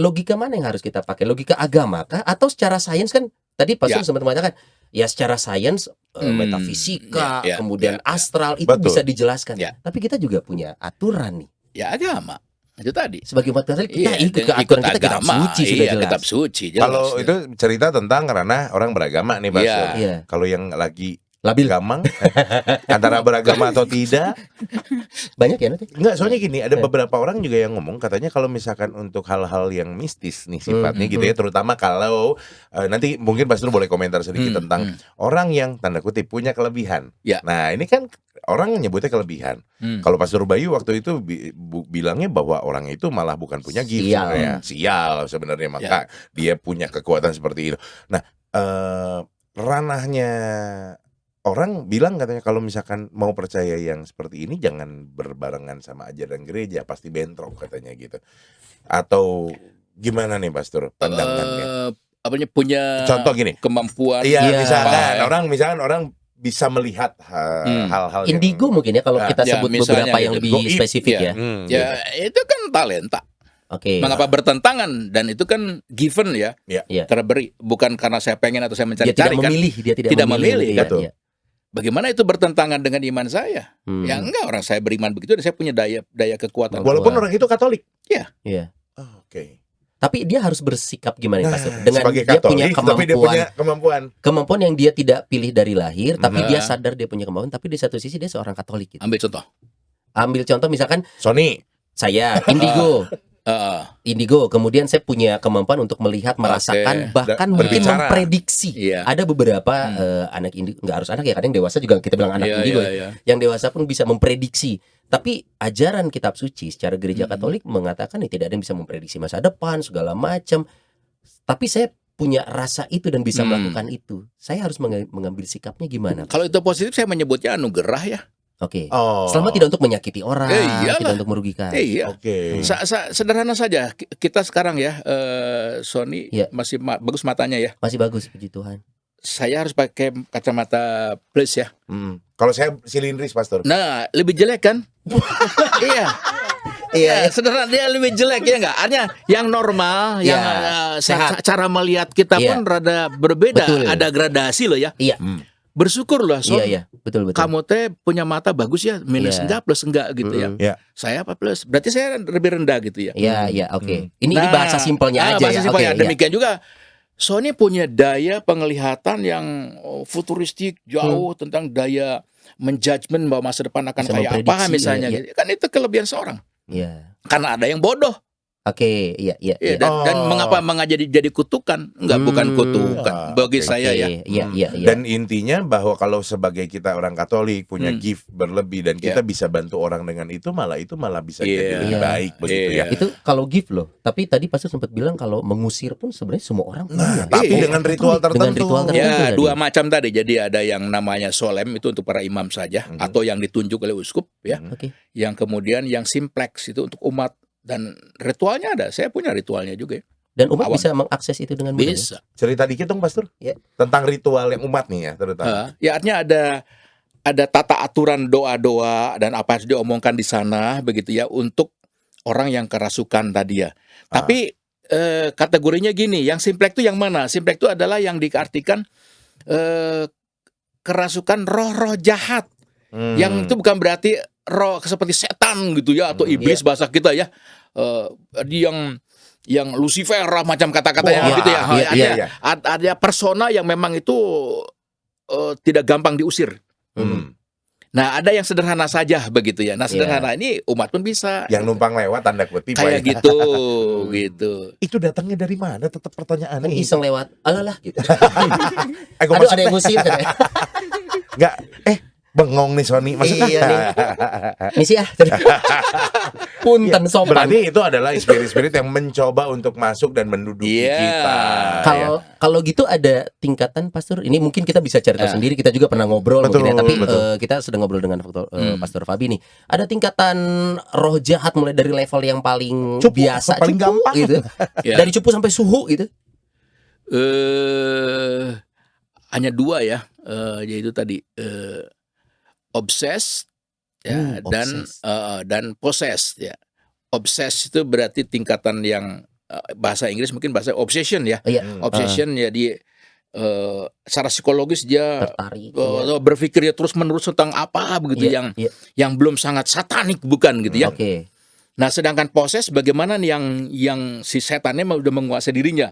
logika mana yang harus kita pakai? Logika agama kah atau secara sains? Kan tadi Pastor sempat mengatakan ya secara sains metafisika, kemudian astral itu bisa dijelaskan. Tapi kita juga punya aturan nih. Ya agama. Itu tadi. Sebagai umat Katolik kita ikut ke aturan kita, kitab suci sudah jelas. Kitab suci jelas. Kalau itu cerita tentang ranah orang beragama nih, Pastor. Kalau yang lagi labil gamang antara beragama atau tidak banyak ya nanti. Enggak, soalnya gini, ada beberapa orang juga yang ngomong katanya kalau misalkan untuk hal-hal yang mistis nih sifatnya gitu ya, terutama kalau nanti mungkin Pastor boleh komentar sedikit tentang orang yang tanda kutip punya kelebihan. Nah, ini kan orang nyebutnya kelebihan. Kalau Pastor Bayu waktu itu bilangnya bahwa orang itu malah bukan punya gift sebenarnya. Sial sebenarnya, maka dia punya kekuatan seperti itu. Nah, ranahnya orang bilang katanya kalau misalkan mau percaya yang seperti ini jangan berbarengan sama ajaran gereja, pasti bentrok katanya gitu. Atau gimana nih Pastor pandangannya? Punya contoh gini, kemampuan. Iya, misalkan orang bisa melihat hal-hal indigo yang, mungkin ya kalau kita sebut beberapa yang lebih spesifik ya. Ya itu kan talenta. Mengapa bertentangan, dan itu kan given ya. Terberi, bukan karena saya pengen atau saya mencari-cari. Dia tidak memilih kan. Bagaimana itu bertentangan dengan iman saya? Ya enggak, orang saya beriman begitu dan saya punya daya kekuatan. Walaupun orang itu Katolik. Iya. Oke. Tapi dia harus bersikap gimana Pastor? Dengan sebagai dia Katolik, punya kemampuan yang dia tidak pilih dari lahir, tapi dia sadar dia punya kemampuan, tapi di satu sisi dia seorang Katolik gitu. Ambil contoh misalkan Sony, saya indigo. Indigo, kemudian saya punya kemampuan untuk melihat, merasakan, bahkan mungkin memprediksi. Ada beberapa anak indigo, nggak harus anak ya, kadang dewasa juga kita bilang anak indigo. Yang dewasa pun bisa memprediksi. Tapi ajaran kitab suci secara gereja Katolik mengatakan tidak ada yang bisa memprediksi masa depan segala macam. Tapi saya punya rasa itu dan bisa melakukan itu. Saya harus mengambil sikapnya gimana? Kalau itu positif, saya menyebutnya anugerah ya. Selama tidak untuk menyakiti orang, tidak untuk merugikan. Sederhana saja. Kita sekarang ya, Sony masih bagus matanya ya. Masih bagus, puji Tuhan. Saya harus pakai kacamata plus ya. Kalau saya silindris, Pastor. Nah, lebih jelek kan? Iya, sederhana, dia lebih jelek ya enggak? Artinya yang normal, yang cara melihat kita pun rada berbeda. Betul. Ada gradasi loh ya. Bersyukurlah, betul. Kamu teh punya mata bagus ya, minus enggak, plus enggak gitu ya. Saya apa plus? Berarti saya lebih rendah gitu ya. Ini bahasa simpelnya aja. Bahasa simpelnya. Demikian juga Sony punya daya penglihatan yang futuristik, jauh tentang daya menjudgment bahwa masa depan akan kayak apa misalnya. Gitu. Kan itu kelebihan seorang. Karena ada yang bodoh. Dan mengapa jadi kutukan? Bukan kutukan bagi saya ya. Dan intinya bahwa kalau sebagai kita orang Katolik punya gift berlebih dan kita bisa bantu orang dengan itu malah bisa jadi lebih baik begitu ya. Itu kalau gift loh. Tapi tadi Pastor sempat bilang kalau mengusir pun sebenarnya semua orang punya. Tapi dengan ritual tertentu. Ya, dua macam tadi. Jadi ada yang namanya solem, itu untuk para imam saja atau yang ditunjuk oleh uskup ya. Yang kemudian yang simplex itu untuk umat. Dan ritualnya ada, saya punya ritualnya juga. Dan umat bisa mengakses itu dengan mudah. Bisa. Cerita dikit dong, Pastor. Tentang ritual yang umat nih ya, terutama. Artinya ada tata aturan doa-doa dan apa yang diomongkan di sana begitu ya untuk orang yang kerasukan tadi ya. Tapi kategorinya gini, yang simplex itu yang mana? Simplex itu adalah yang diartikan kerasukan roh-roh jahat. Yang itu bukan berarti roh seperti setan gitu ya, atau iblis bahasa kita ya. Yang Lucifer macam kata-kata yang gitu ya. Ada persona yang memang itu tidak gampang diusir. Nah, ada yang sederhana saja begitu ya. Nah, sederhana ini umat pun bisa. Yang numpang lewat tanda kutip kayak gitu, gitu. Itu datangnya dari mana? Tetap pertanyaannya. Iseng lewat, alalah gitu. Aduh, ada yang ngusir kan? Enggak. Bengong nih Sony, maksudnya. Iya nih. Misi punten sopan. Berarti itu adalah spirit-spirit yang mencoba untuk masuk dan menduduki kita. Kalau gitu ada tingkatan Pastor. Ini mungkin kita bisa cerita sendiri. Kita juga pernah ngobrol mungkin ya. Tapi kita sedang ngobrol dengan Pastor Fabi nih. Ada tingkatan roh jahat mulai dari level yang paling cupu, biasa, paling cupu, gampang gitu. Dari cupu sampai suhu gitu. Hanya 2 ya, yaitu tadi obses ya, dan possess ya. Obses itu berarti tingkatan yang bahasa Inggris mungkin bahasa obsession ya. Obsession jadi secara psikologis dia tertarik, berpikirnya terus menerus tentang apa begitu yang belum sangat satanik bukan gitu ya. Nah, sedangkan possess bagaimana nih yang si setannya udah menguasai dirinya.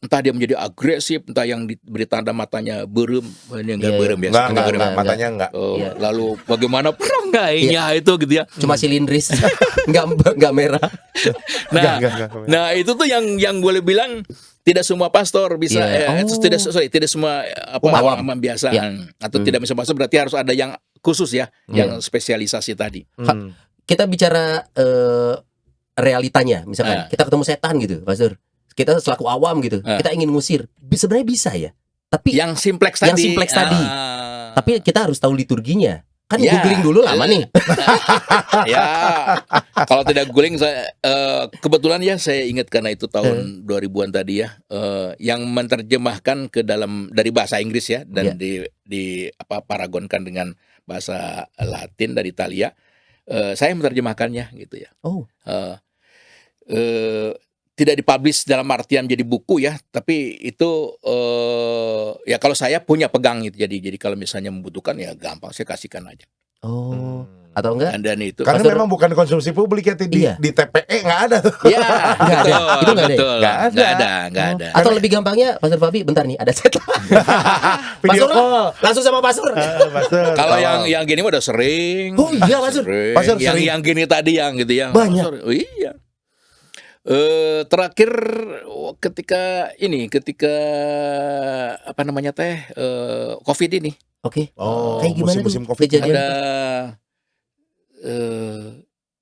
Entah dia menjadi agresif, entah yang diberi tanda matanya berem, ini enggak berem ya, enggak, matanya enggak. Lalu bagaimana perangainya itu gitu ya. Cuma silindris, enggak merah. Nah, itu tuh yang boleh bilang tidak semua pastor bisa tidak semua awam biasa atau tidak bisa masuk, berarti harus ada yang khusus ya, yang spesialisasi tadi. Kita bicara realitanya, misalkan kita ketemu setan gitu, Pastor. Kita selaku awam gitu, kita ingin ngusir, sebenarnya bisa ya. Tapi yang simplex tadi. Tapi kita harus tahu liturginya. Kan googling dulu lama nih. Ya, kalau tidak googling saya kebetulan ya saya ingat karena itu tahun 2000-an tadi ya, yang menerjemahkan ke dalam dari bahasa Inggris ya dan paragonkan dengan bahasa Latin dari Italia. Saya menerjemahkannya gitu ya. Tidak dipublish dalam artian jadi buku ya, tapi itu ya kalau saya punya pegang itu, jadi kalau misalnya membutuhkan ya gampang saya kasihkan aja. Atau enggak? Dan itu karena memang bukan konsumsi publik ya, di TPE nggak ada tuh. Iya, itu nggak ada. Atau lebih gampangnya, Pastor Fabi, bentar nih ada setan. Video call langsung sama Pastor. Kalau yang gini udah sering. Oh iya, Pastor. Yang gini tadi yang gitu ya. Banyak. Oh iya. Terakhir ketika apa namanya COVID ini. Kayak musim gimana COVID ada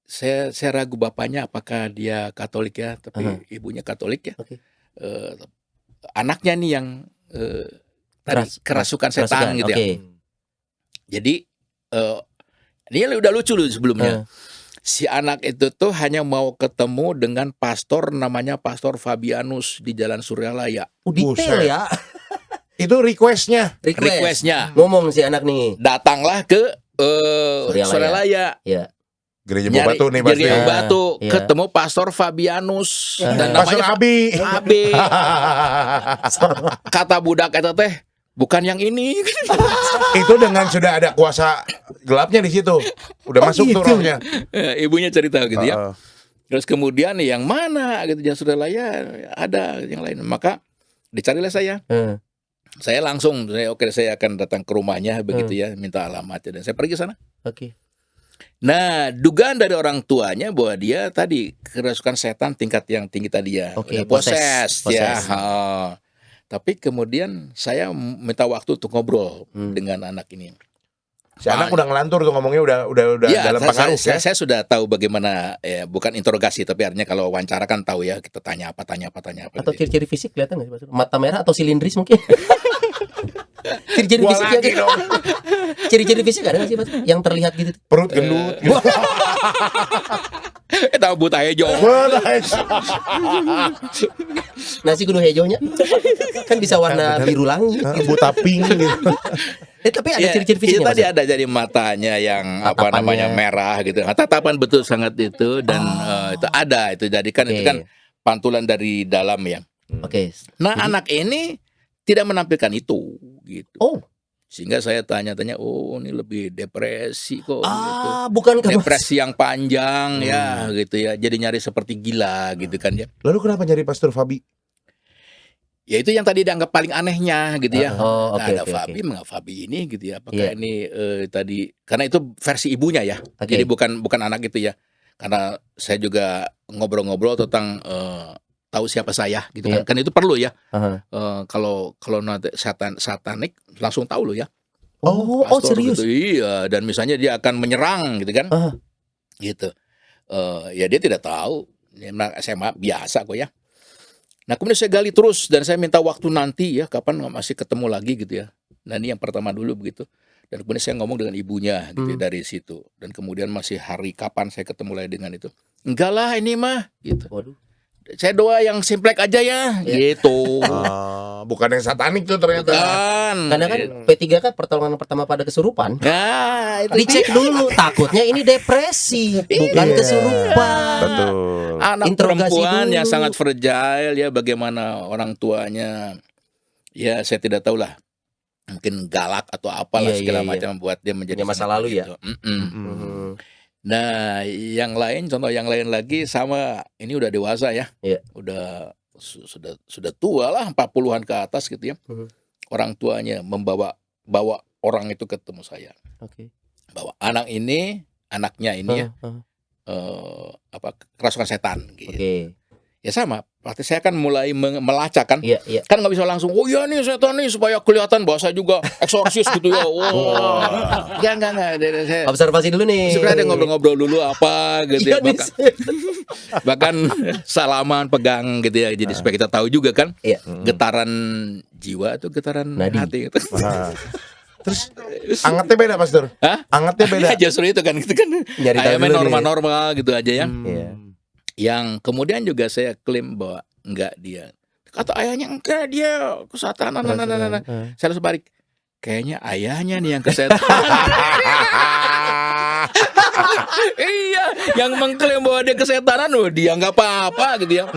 saya ragu bapaknya apakah dia Katolik ya, tapi ibunya Katolik ya. Anaknya nih yang kerasukan setan gitu ya. Jadi ini udah lucu loh sebelumnya. Si anak itu tuh hanya mau ketemu dengan pastor namanya Pastor Fabianus di Jalan Suryalaya. Detail ya. Itu requestnya. Ngomong si anak nih. Datanglah ke Suryalaya. Gereja Batu nih pasti. Gereja Batu ketemu Pastor Fabianus dan Pastor Abi. Kata budak itu teh bukan yang ini. Itu dengan sudah ada kuasa gelapnya di situ. Udah masuk tuh rohnya. Ibunya cerita gitu ya. Terus kemudian yang mana gitu, Jalan Suryalaya ada yang lain. Maka dicarilah saya. Saya langsung saya akan datang ke rumahnya begitu ya, minta alamatnya dan saya pergi ke sana. Nah, dugaan dari orang tuanya bahwa dia tadi kerasukan setan tingkat yang tinggi tadi ya. Possess ya. Tapi kemudian saya minta waktu untuk ngobrol dengan anak ini. Si anak udah ngelantur tuh ngomongnya udah dalam pengaruh ya. Saya sudah tahu bagaimana ya, bukan interogasi tapi artinya kalau wawancara kan tahu ya, kita tanya apa. Atau ciri-ciri fisik kelihatan nggak sih? Mata merah atau silindris mungkin? Ciri-ciri fisik ciri-ciri fisik ada nggak sih, Pak? Yang terlihat gitu? Perut gendut. Tahu buta hejo. Nasi kudu hejonya kan bisa warna biru langit. Buta pink gitu. Tapi ada ciri-ciri fisiknya. Tadi ada jadi matanya yang merah gitu. Tatapan betul sangat itu dan itu ada itu. Jadi kan itu kan pantulan dari dalam ya. Nah, anak ini tidak menampilkan itu gitu. Sehingga saya tanya-tanya, ini lebih depresi kok gitu. Bukan depresi yang panjang ya gitu ya. Jadi nyari seperti gila gitu kan ya. Lalu kenapa nyari Pastor Fabi? Ya itu yang tadi dianggap paling anehnya gitu ya. Ada Fabi, mengapa Fabi ini gitu ya? Apakah ini tadi karena itu versi ibunya ya. Jadi bukan anak itu ya. Karena saya juga ngobrol-ngobrol tentang tahu siapa saya gitu kan. Kan itu perlu ya. Kalau nanti satanik langsung tahu lo ya. Oh, pastor serius? gitu. Iya, dan misalnya dia akan menyerang gitu kan. Gitu. Ya dia tidak tahu. SMA biasa kok ya. Nah kemudian saya gali terus dan saya minta waktu nanti ya, kapan masih ketemu lagi gitu ya. Nah ini yang pertama dulu begitu. Dan kemudian saya ngomong dengan ibunya gitu ya, dari situ. Dan kemudian masih hari kapan saya ketemu lagi dengan itu. Enggak lah ini mah gitu. Waduh. Saya doa yang simplek aja ya, gitu. Bukan yang satanik tuh ternyata. Bukan. Karena kan P3 kan pertolongan pertama pada kesurupan. Nah, itu Dicek dulu, takutnya ini depresi, bukan kesurupan. Betul. anak Interogasi perempuan dulu. yang sangat fragile ya, bagaimana orang tuanya, ya saya tidak tahu lah, mungkin galak atau apalah segala macam buat dia menjadi punya masa lalu ya. Nah yang lain, contoh yang lain lagi sama, ini udah dewasa ya, udah sudah tua lah, 40-an ke atas gitu ya. Orang tuanya bawa orang itu ketemu saya, bawa anaknya ini ya, kerasukan setan gitu. Ya sama, berarti saya kan mulai melacak kan, kan nggak bisa langsung, oh iya nih setan nih supaya kelihatan bahwa saya juga eksorsis gitu ya. Enggak. Saya Observasi dulu nih. sebenarnya ngobrol-ngobrol dulu apa gitu ya, bahkan salaman pegang gitu ya, jadi supaya kita tahu juga kan, getaran jiwa atau getaran hati gitu. Terus angetnya beda Pastor? Angetnya beda. Ya, justru itu kan gitu kan. Ayamnya normal-normal gitu aja ya. Yang kemudian juga saya klaim bahwa enggak dia. Kata ayahnya enggak, dia kesatanan. Saya harus balik. Kayaknya ayahnya nih yang kesetanan. Iya, yang mengklaim bahwa dia kesetanan, dia nggak apa-apa gitu ya.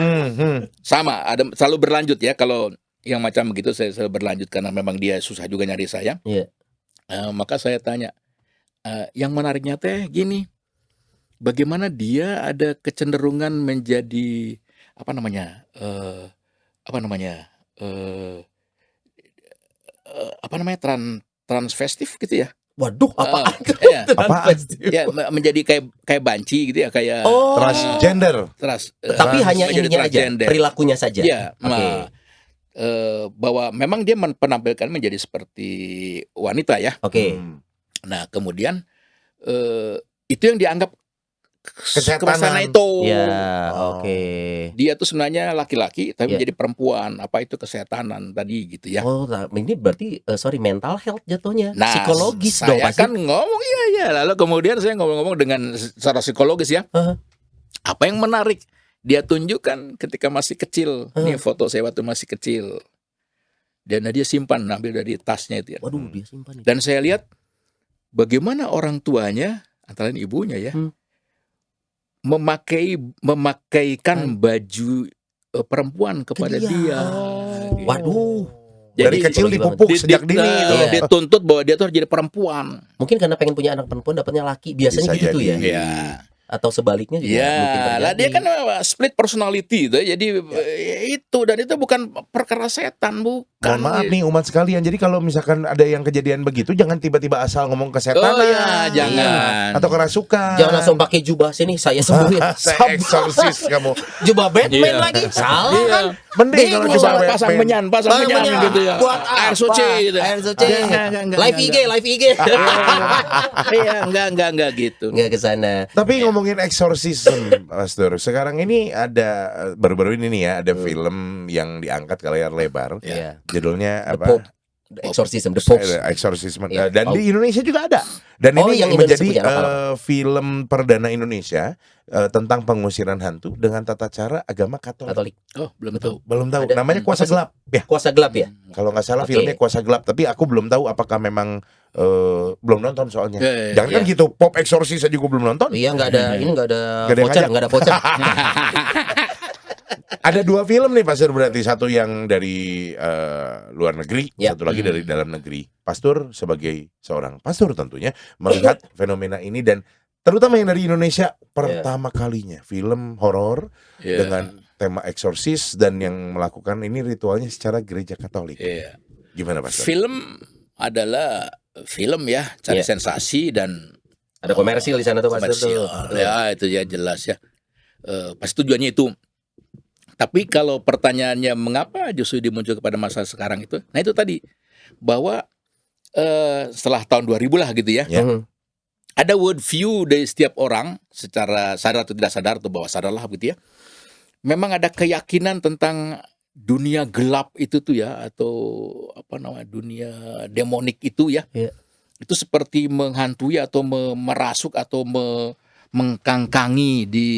Sama, ada selalu berlanjut ya. Kalau yang macam begitu saya selalu berlanjut karena memang dia susah juga nyari saya. Maka saya tanya, yang menariknya teh gini, bagaimana dia ada kecenderungan menjadi transvestif gitu ya. Waduh, apa? Ya, menjadi kayak banci gitu ya, kayak transgender. Tapi hanya ininya aja, perilakunya saja. Ya, bahwa memang dia menampilkan menjadi seperti wanita ya. Nah, kemudian itu yang dianggap kesetanan itu. Dia tuh sebenarnya laki-laki tapi menjadi perempuan. Apa itu kesetanan tadi gitu ya. Ini berarti mental health jatuhnya. Nah, psikologis dong pasti. Saya kan ngomong iya. Lalu kemudian saya ngomong-ngomong dengan secara psikologis ya. Apa yang menarik? Dia tunjukkan ketika masih kecil. Ini foto saya waktu masih kecil. Dan dia simpan, ambil dari tasnya itu ya. Waduh, dia simpan. Dan saya lihat bagaimana orang tuanya, antara lain ibunya ya, memakaikan baju perempuan kepada dia. Waduh. Dari kecil dipupuk sejak dini itu. Dituntut bahwa dia tuh harus jadi perempuan. Mungkin karena pengen punya anak perempuan dapatnya laki. Biasanya gitu tuh ya. Atau sebaliknya juga mungkin terjadi. Lah dia kan split personality itu, jadi itu, dan itu bukan perkara setan, bukan. Mohon maaf nih umat sekalian, jadi kalau misalkan ada yang kejadian begitu, jangan tiba-tiba asal ngomong kesetanan. Jangan. Atau kerasukan. Jangan langsung pakai jubah sini, saya sembuhin. Saya eksorsis kamu. Jubah Batman lagi, salah kan? Mending kalau jubah pasang menyan gitu ya. Buat air suci gitu. Air suci. Live IG. Iya, enggak gitu. Enggak ke sana. Tapi ngomongin eksorsisme, Pastor. Sekarang ini ada baru-baru ini nih ya, ada film yang diangkat ke layar lebar. Judulnya apa? Exorcism, The Pope. Exorcism. Dan di Indonesia juga ada. Dan ini yang menjadi film perdana Indonesia tentang pengusiran hantu dengan tata cara agama Katolik. Oh, belum tahu. Belum tahu. Namanya Kuasa Gelap. Ya. Kuasa Gelap ya. Kalau nggak salah filmnya Kuasa Gelap. Tapi aku belum tahu apakah memang belum nonton soalnya. Jangan kan gitu, Pop Exorcist aja gue belum nonton. Iya, nggak ada. Ini nggak ada voucher. Ada dua film nih Pastor, berarti satu yang dari luar negeri, satu lagi dari dalam negeri. Pastor sebagai seorang pastor tentunya melihat fenomena ini, dan terutama yang dari Indonesia pertama kalinya film horor dengan tema eksorsis dan yang melakukan ini ritualnya secara gereja Katolik. Gimana Pastor? Film adalah film ya, cari sensasi dan ada komersil di sana tuh Pastor. Ya itu ya jelas ya. Pasti tujuannya itu. Tapi kalau pertanyaannya mengapa justru dimuncul kepada masa sekarang itu, nah itu tadi bahwa setelah tahun 2000 lah gitu ya. Ada world view dari setiap orang secara sadar atau tidak sadar atau bawah sadar lah gitu ya. Memang ada keyakinan tentang dunia gelap itu tuh ya, atau apa namanya, dunia demonik itu ya. Itu seperti menghantui atau merasuk atau mengkangkangi di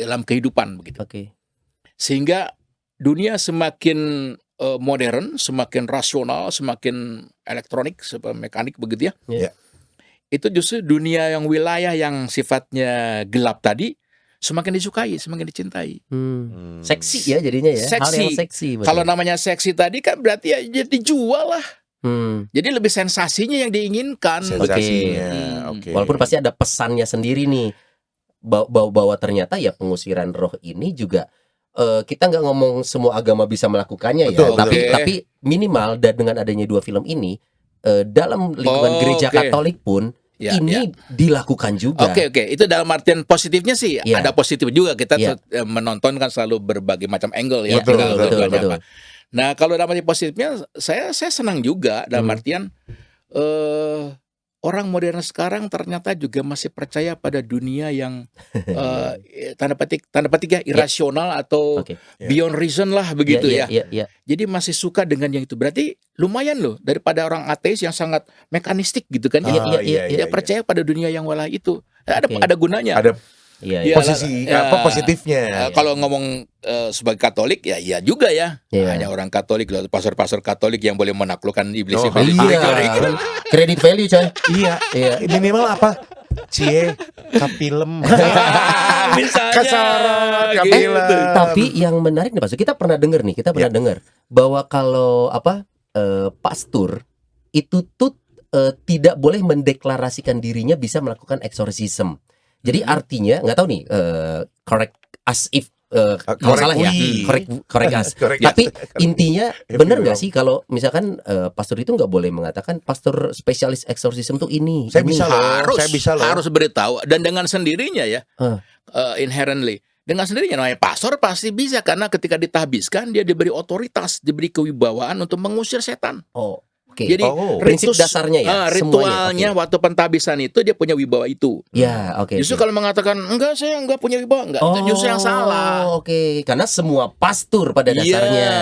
dalam kehidupan begitu. Sehingga dunia semakin modern, semakin rasional, semakin elektronik, mekanik begitu ya. Itu justru dunia yang wilayah yang sifatnya gelap tadi semakin disukai, semakin dicintai. Seksi ya jadinya ya. Seksi. Hal yang seksi. Kalau namanya seksi tadi kan berarti ya jadi dijual lah. Jadi lebih sensasinya yang diinginkan. Walaupun pasti ada pesannya sendiri nih. Bahwa ternyata ya pengusiran roh ini juga kita nggak ngomong semua agama bisa melakukannya ya. Tapi minimal dengan adanya 2 film ini dalam lingkungan gereja Katolik pun ini dilakukan juga. Oke. Itu dalam artian positifnya sih ada positif juga. Kita menonton kan selalu berbagai macam angle ya. Betul. Nah, kalau dalam arti positifnya saya senang juga dalam artian orang modern sekarang ternyata juga masih percaya pada dunia yang tanda petik ya irasional atau beyond reason lah begitu ya. Jadi masih suka dengan yang itu. Berarti lumayan loh daripada orang ateis yang sangat mekanistik gitu kan. Dia percaya pada dunia yang walah itu. Ada gunanya. Ada posisi positifnya. Kalau ngomong sebagai Katolik ya iya juga ya. Hanya orang Katolik loh, pastor-pastor Katolik yang boleh menaklukkan iblis. Credit value coy. Iya. Minimal apa? Kapilem. Misalnya. Kasaran, kapilem. Tapi yang menarik nih Pastor, kita pernah dengar bahwa kalau pastor itu tuh tidak boleh mendeklarasikan dirinya bisa melakukan eksorsisme. Jadi artinya nggak tahu nih, correct as if kalau salah ya, correct us. Tapi intinya benar nggak sih kalau misalkan pastor itu nggak boleh mengatakan pastor spesialis eksorsisme tuh ini. Saya bisa loh. Harus beritahu dan dengan sendirinya ya, inherently. Dengan sendirinya namanya pastor pasti bisa karena ketika ditahbiskan dia diberi otoritas, diberi kewibawaan untuk mengusir setan. Jadi prinsip dasarnya ya, ritualnya waktu pentahbisan itu dia punya wibawa itu. Justru kalau mengatakan enggak saya enggak punya wibawa, enggak, itu justru yang salah. Karena semua pastor pada dasarnya.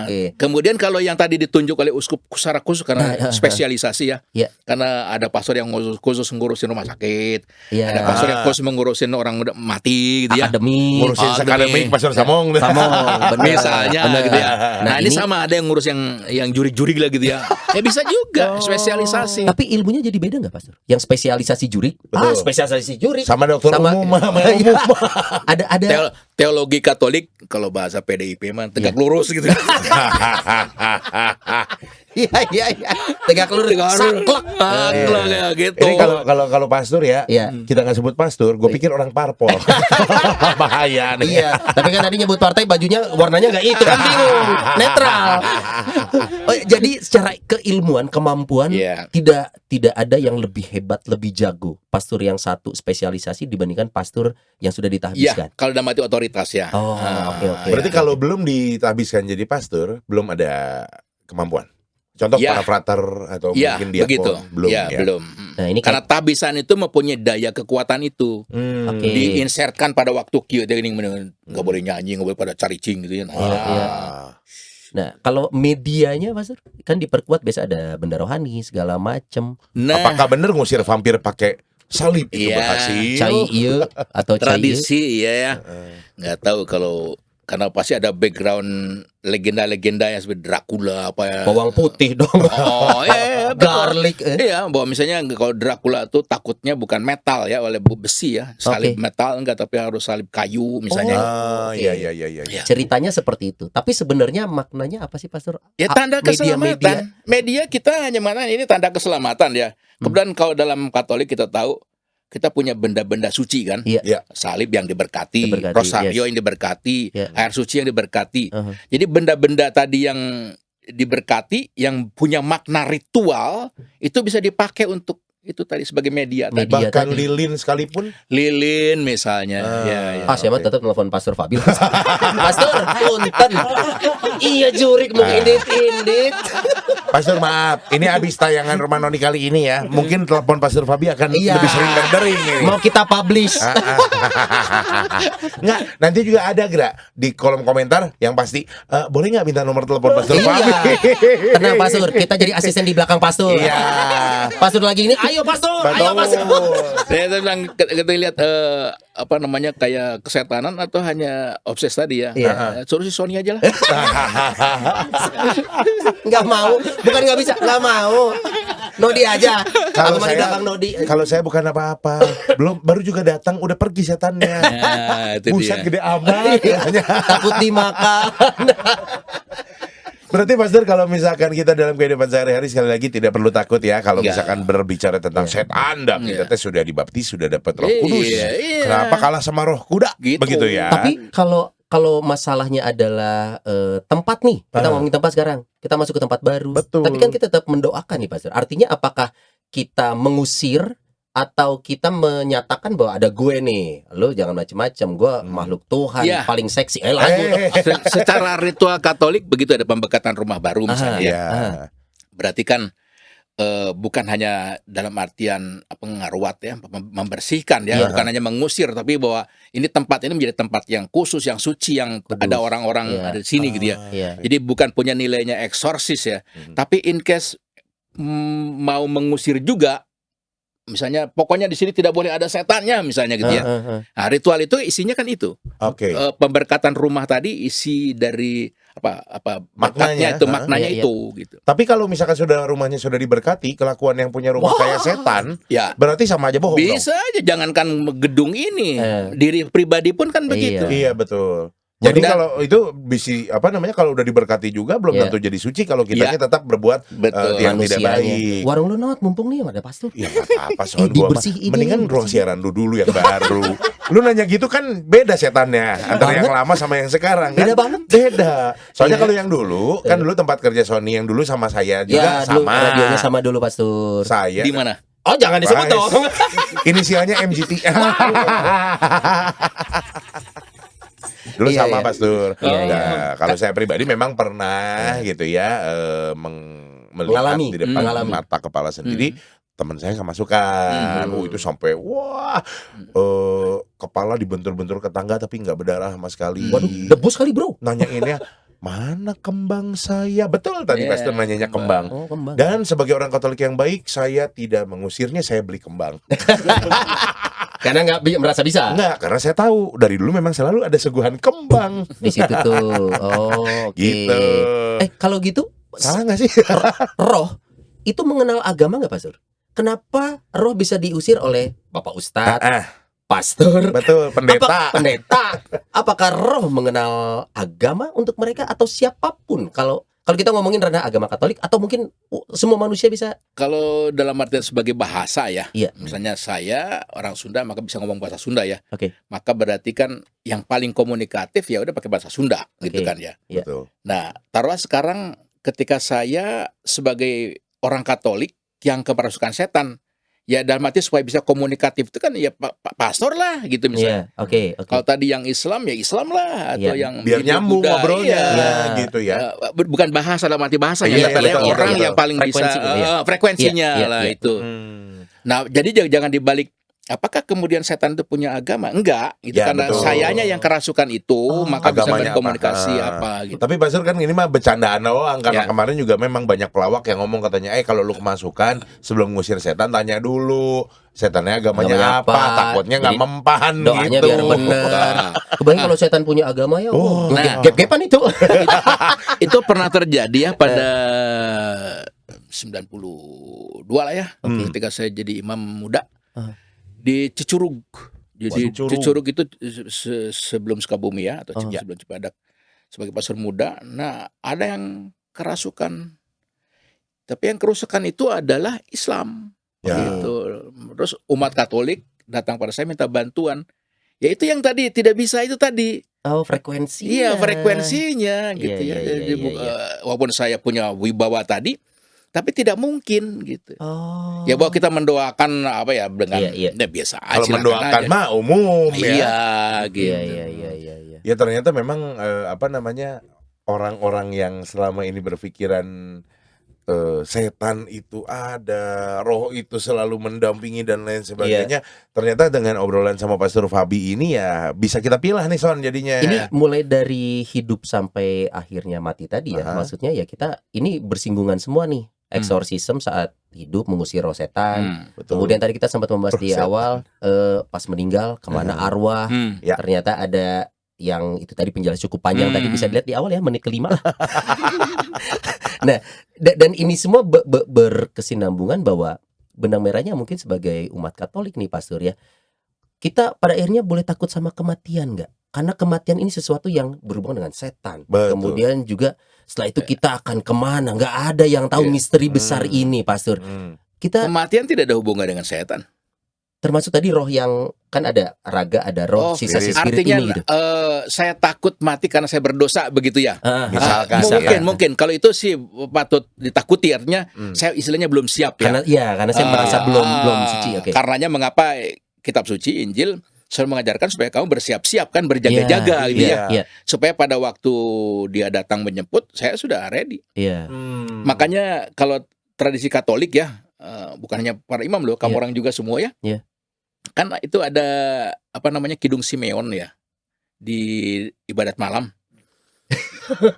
Oke. Kemudian kalau yang tadi ditunjuk oleh uskup secara khusus karena spesialisasi ya. Karena ada pastor yang khusus ngurusin rumah sakit, ada pastor yang khusus mengurusin orang udah mati gitu ya. Ngurusin akademik pastor Samong. Misalnya gitu ya. Nah, ini sama ada yang ngurus yang juri-juri lah gitu ya. Ya bisa juga spesialisasi. Tapi ilmunya jadi beda nggak Pastor? Yang spesialisasi juri? Spesialisasi juri. Sama dokter umum. Ada teologi Katolik kalau bahasa PDIP mah tegak lurus gitu. Iya. Tegak lurus. Saklek ya gitu. Ini kalau pastor ya, kita nggak sebut pastor, gue pikir orang parpol. Bahaya nih. Iya. Tapi kan tadi nyebut partai bajunya warnanya nggak itu kan bingung. Netral. Jadi secara keilmuan, kemampuan tidak ada yang lebih hebat, lebih jago pastor yang satu spesialisasi dibandingkan pastor yang sudah ditahbiskan. Kalau dalam arti otoritas ya. Oke. Berarti kalau belum ditahbiskan jadi pastor, belum ada kemampuan. Contoh para frater atau mungkin diakon belum. Nah, ini karena tahbisan itu mempunyai daya kekuatan itu. Diinsertkan pada waktu kieu teh nggak boleh nyanyi, nggak boleh pada caricing gitu ya. Nah, kalau medianya Pastor kan diperkuat, biasa ada benda rohani segala macam. Apakah benar ngusir vampir pakai salib itu berhasil? Cai iya atau tradisi ya. Nggak tahu kalau karena pasti ada background legenda-legenda yang seperti Dracula apa ya. Bawang putih dong. Garlic. Iya, bahwa misalnya kalau Dracula itu takutnya bukan metal ya, oleh besi ya. Salib metal enggak, tapi harus salib kayu misalnya. Iya. Ceritanya seperti itu. Tapi sebenarnya maknanya apa sih Pastor? Ya tanda keselamatan. Media kita hanya mengatakan ini tanda keselamatan ya. Kemudian kalau dalam Katolik kita tahu kita punya benda-benda suci kan, salib yang diberkati, rosario yang diberkati, air suci yang diberkati. Jadi benda-benda tadi yang diberkati, yang punya makna ritual, itu bisa dipakai untuk itu tadi sebagai media. Bahkan lilin sekalipun. Lilin misalnya. Saya mah tetap telepon Pastor Fabil. Pastor, punten. Iya jurik mau indit. Pastor maaf, ini habis tayangan Rumah Noni kali ini ya. Mungkin telepon Pastor Fabi akan lebih sering berdering ini. Mau kita publish. Nggak, nanti juga ada gerak di kolom komentar yang pasti boleh nggak minta nomor telepon Pastor Fabi? Tenang Pastor, kita jadi asisten di belakang Pastor. Iya. Pastor lagi ini, ayo Pastor, ayo Pastor. Saya bilang kita lihat apa namanya kayak kesetanan atau hanya obses tadi ya. Suruh si Sony aja lah. Nggak mau, bukan nggak bisa, nggak mau. Nodi aja. Kalau Aku di belakang Nodi. Kalau saya bukan apa-apa, baru juga datang udah pergi setannya. Buset gede amat. Takut dimakan. Berarti Pastor kalau misalkan kita dalam kehidupan sehari-hari sekali lagi tidak perlu takut ya kalau misalkan berbicara tentang setan dan kita sudah dibaptis, sudah dapat Roh Kudus. Kenapa kalah sama roh kuda? Gitu. Begitu ya. Tapi kalau masalahnya adalah tempat nih, kita ngomongin tempat sekarang. Kita masuk ke tempat baru. Betul. Tapi kan kita tetap mendoakan nih Pastor. Artinya apakah kita mengusir atau kita menyatakan bahwa ada gue nih, lo jangan macem-macem, gue makhluk Tuhan paling seksi. Secara ritual Katolik begitu ada pembekatan rumah baru misalnya. Berarti kan bukan hanya dalam artian ngaruat ya, membersihkan ya, bukan hanya mengusir, tapi bahwa ini tempat ini menjadi tempat yang khusus, yang suci, yang ada orang-orang ada di sini gitu ya. Jadi bukan punya nilainya eksorsis ya, tapi in case mau mengusir juga. Misalnya pokoknya di sini tidak boleh ada setannya misalnya gitu ya. Nah, ritual itu isinya kan itu. Pemberkatan rumah tadi isi dari apa maknanya itu maknanya itu gitu. Tapi kalau misalkan rumahnya sudah diberkati, kelakuan yang punya rumah kayak setan, berarti sama aja bohong. Bisa aja, jangankan gedung ini, diri pribadi pun kan begitu. Iya betul. Jadi kalau itu bisa kalau udah diberkati juga belum tentu jadi suci kalau kitanya tetap berbuat yang tidak baik. Warung lu Not, mumpung nih ada Pastor. Ya enggak apa-apa soal gua mendingan ruang siaran lu dulu yang baru. Lu nanya gitu kan beda setannya antara yang lama sama yang sekarang kan. Beda banget. Beda. Soalnya kalau yang dulu kan dulu tempat kerja Sony yang dulu sama saya juga sama. Radionya sama dulu Pastor. Saya. Di mana? Oh, jangan disebut dong. Inisialnya MGT. Dulu sama Pastor. Kalau saya pribadi memang pernah gitu ya melihat di depan mata kepala sendiri teman saya kemasukan. Itu sampai kepala dibentur-bentur ke tangga tapi nggak berdarah sama sekali. Waduh, debus kali bro. Nanyainnya mana kembang saya? Betul tadi Pastor nanyanya kembang. Kembang. Dan sebagai orang Katolik yang baik, saya tidak mengusirnya, saya beli kembang. Karena nggak merasa bisa. Enggak, karena saya tahu dari dulu memang selalu ada seguhan kembang di situ tuh. Oh, gitu. Kalau gitu salah nggak sih? Roh itu mengenal agama nggak Pastor? Kenapa roh bisa diusir oleh Bapak Ustadz, Pastor? Betul, pendeta. Apakah roh mengenal agama untuk mereka atau siapapun? Kalau kita ngomongin ranah agama Katolik atau mungkin semua manusia bisa. Kalau dalam artian sebagai bahasa ya, misalnya saya orang Sunda maka bisa ngomong bahasa Sunda ya. Maka berarti kan yang paling komunikatif ya udah pakai bahasa Sunda gitu kan ya. Betul. Nah, taruhlah sekarang ketika saya sebagai orang Katolik yang kemerasukan setan, ya dalam arti supaya bisa komunikatif itu kan ya pastor lah gitu misalnya. Kalau tadi yang Islam ya Islam lah atau yang biar nyambung ngobrolnya gitu ya. Bukan bahasa dalam arti bahasa ya, orang yang paling bisa frekuensinya lah itu. Nah, jadi jangan dibalik apakah kemudian setan itu punya agama? Enggak, gitu karena sayanya yang kerasukan itu maka bisa berkomunikasi apa gitu. Tapi Pastor kan ini mah bercandaan doang karena kemarin juga memang banyak pelawak yang ngomong katanya kalau lu kemasukan sebelum ngusir setan tanya dulu setannya agamanya apa, takutnya nggak mempan doanya gitu. Biar bener. Kebayang kalau setan punya agama ya gap-gapan itu. Itu pernah terjadi ya pada 92 lah ya ketika saya jadi imam muda. Di Cicurug. Jadi Cicurug itu sebelum Sukabumi ya atau sebelum Cibadak sebagai pastor muda. Nah, ada yang kerasukan. Tapi yang kerasukan itu adalah Islam. Gitu. Terus umat Katolik datang pada saya minta bantuan. Ya itu yang tadi tidak bisa itu tadi. Oh, frekuensinya. Iya, frekuensinya gitu ya. Walaupun saya punya wibawa tadi, tapi tidak mungkin gitu. Ya bahwa kita mendoakan apa ya dengan biasa aja. Kalau mendoakan mah umum ya. Gitu. Iya. Ya ternyata memang orang-orang yang selama ini berpikiran setan itu ada, roh itu selalu mendampingi dan lain sebagainya. Ternyata dengan obrolan sama Pastor Fabi ini ya bisa kita pilih nih Son jadinya. Ini mulai dari hidup sampai akhirnya mati tadi ya. Maksudnya ya kita ini bersinggungan semua nih. Exorcism saat hidup mengusir roh setan. Kemudian tadi kita sempat membahas di awal pas meninggal kemana arwah. Ternyata ada yang itu tadi penjelasan cukup panjang tadi bisa dilihat di awal ya menit ke-5 lah. Nah, dan ini semua berkesinambungan bahwa benang merahnya mungkin sebagai umat Katolik nih Pastor ya. Kita pada akhirnya boleh takut sama kematian nggak? Karena kematian ini sesuatu yang berhubungan dengan setan. Kemudian juga setelah itu kita akan kemana? Nggak ada yang tahu misteri besar ini, Pastor. Kematian tidak ada hubungan dengan setan. Termasuk tadi roh yang kan ada raga, ada roh, sisa-sisa spirit artinya, ini gitu. Saya takut mati karena saya berdosa begitu ya. Misalkan. Mungkin kalau itu sih patut ditakuti, artinya saya istilahnya belum siap ya. Karena saya merasa belum suci. Karenanya mengapa kitab suci Injil selalu mengajarkan supaya kamu bersiap-siap kan, berjaga-jaga gitu ya. Supaya pada waktu dia datang menjemput, saya sudah ready. Makanya kalau tradisi Katolik ya, bukan hanya para imam loh, kamu orang juga semua ya. Kan itu ada Kidung Simeon ya di ibadat malam.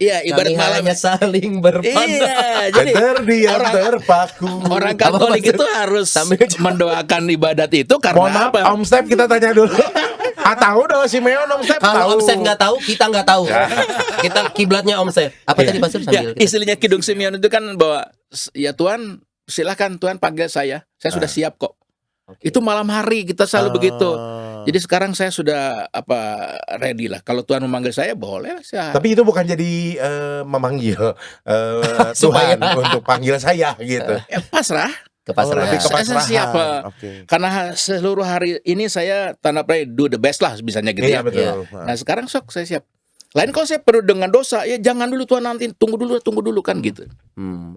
Iya, ibadat malamnya saling berpandang. Iya, jadi terdiam terpaku. Orang Katolik itu harus mendoakan ibadat itu karena apa? Om Step kita tanya dulu. Tahu dong Simeon Om Step. Kalau Om Step nggak tahu, kita nggak tahu. Kita kiblatnya Om Step. Apa tadi Pastor sambil? Istilahnya Kidung Simeon itu kan bahwa ya Tuhan, silakan Tuhan panggil saya sudah siap kok. Itu malam hari kita selalu begitu. Jadi sekarang saya sudah ready lah. Kalau Tuhan memanggil saya boleh. Tapi itu bukan jadi memanggil Tuhan untuk panggil saya gitu. Pasrah. Saya siap. Karena seluruh hari ini saya tanda petik do the best lah bisanya gitu ya. Betul. Nah sekarang saya siap. Lain kalau saya penuh dengan dosa, ya jangan dulu Tuhan, nanti tunggu dulu kan gitu.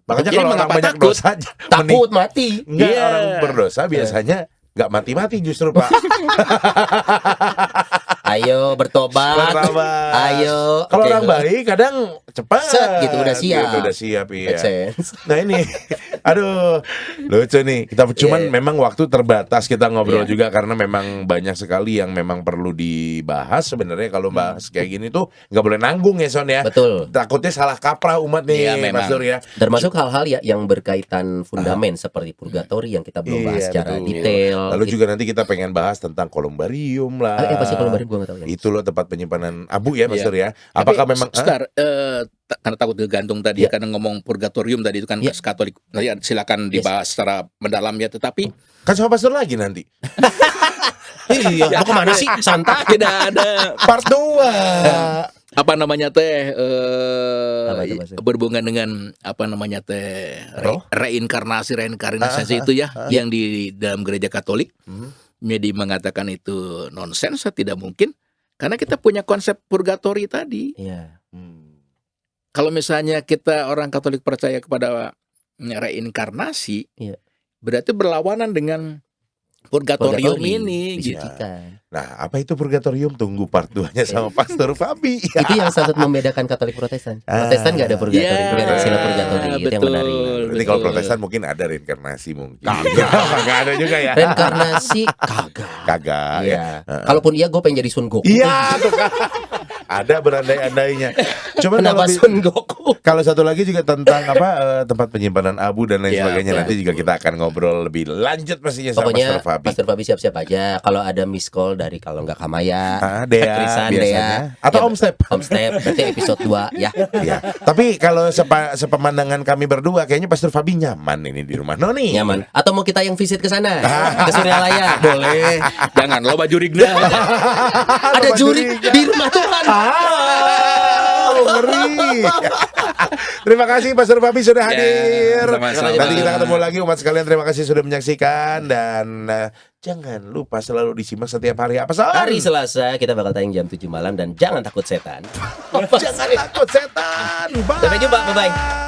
Makanya jadi kalau orang banyak dosa takut mati. Orang berdosa biasanya nggak mati-mati justru Pak. Ayo bertobat. Ayo. Kalau orang baik kadang cepat gitu udah siap. Iya. Nah ini aduh lucu nih. Kita cuman memang waktu terbatas kita ngobrol juga karena memang banyak sekali yang memang perlu dibahas sebenarnya. Kalau bahas kayak gini tuh nggak boleh nanggung ya Son ya. Betul. Takutnya salah kaprah umat nih Mas Dur ya. Termasuk hal-hal ya yang berkaitan fundament seperti purgatori yang kita belum bahas secara detail. Lalu juga nanti kita pengen bahas tentang kolumbarium lah. Apa sih kolumbarium? Gua nggak tahu ya. Itu loh tempat penyimpanan abu ya Mas Dur ya. Apakah memang karena takut tergantung tadi karena ngomong purgatorium tadi itu kan Katolik, nanti silakan dibahas secara mendalam ya, tetapi kan sama Pastor lagi nanti. Iya, mau kemana sih? Santai. Tidak ada part 2. Berhubungan dengan reinkarnasi itu ya, yang di dalam gereja Katolik jadi mengatakan itu nonsens, tidak mungkin karena kita punya konsep purgatori tadi. Kalau misalnya kita orang Katolik percaya kepada reinkarnasi, berarti berlawanan dengan purgatorium ini gitu. Nah, apa itu purgatorium? Tunggu part 2-nya sama Pastor Fabi. Itu yang sangat membedakan Katolik Protestan. Protestan nggak ada purgatori, bukan istilah purgatori. Itu yang menarik. Berarti kalau Protestan mungkin ada reinkarnasi mungkin. Kagak ada juga ya. Reinkarnasi kagak. Ya. Kalaupun iya, gue pengen jadi Sun Goku. Iya, tuh kan. Ada berandai-andainya. Cuman kenapa Sun Goku? Kalau satu lagi juga tentang tempat penyimpanan abu dan lain sebagainya. Nanti juga kita akan ngobrol lebih lanjut pastinya sama Pastor Fabi. Pastor Fabi siap-siap aja. Kalau ada miss call dari kalau nggak Kamaya, Krisan, Dea, atau Om Step. Berarti episode 2 ya. Tapi kalau sepemandangan kami berdua kayaknya Pastor Fabi nyaman ini di rumah Noni. Nyaman. Atau mau kita yang visit ke sana? Ke Suryalaya? Boleh. Jangan loba jurigna. Ada jurig di rumah Tuhan. Ngeri. Terima kasih Pastor Fabi sudah hadir. Nanti kita ketemu lagi umat sekalian. Terima kasih sudah menyaksikan dan jangan lupa selalu disimak setiap hari apa Son? Hari Selasa kita bakal tayang jam 7 malam dan jangan takut setan. Jangan takut setan. Bye. Sampai jumpa, bye-bye.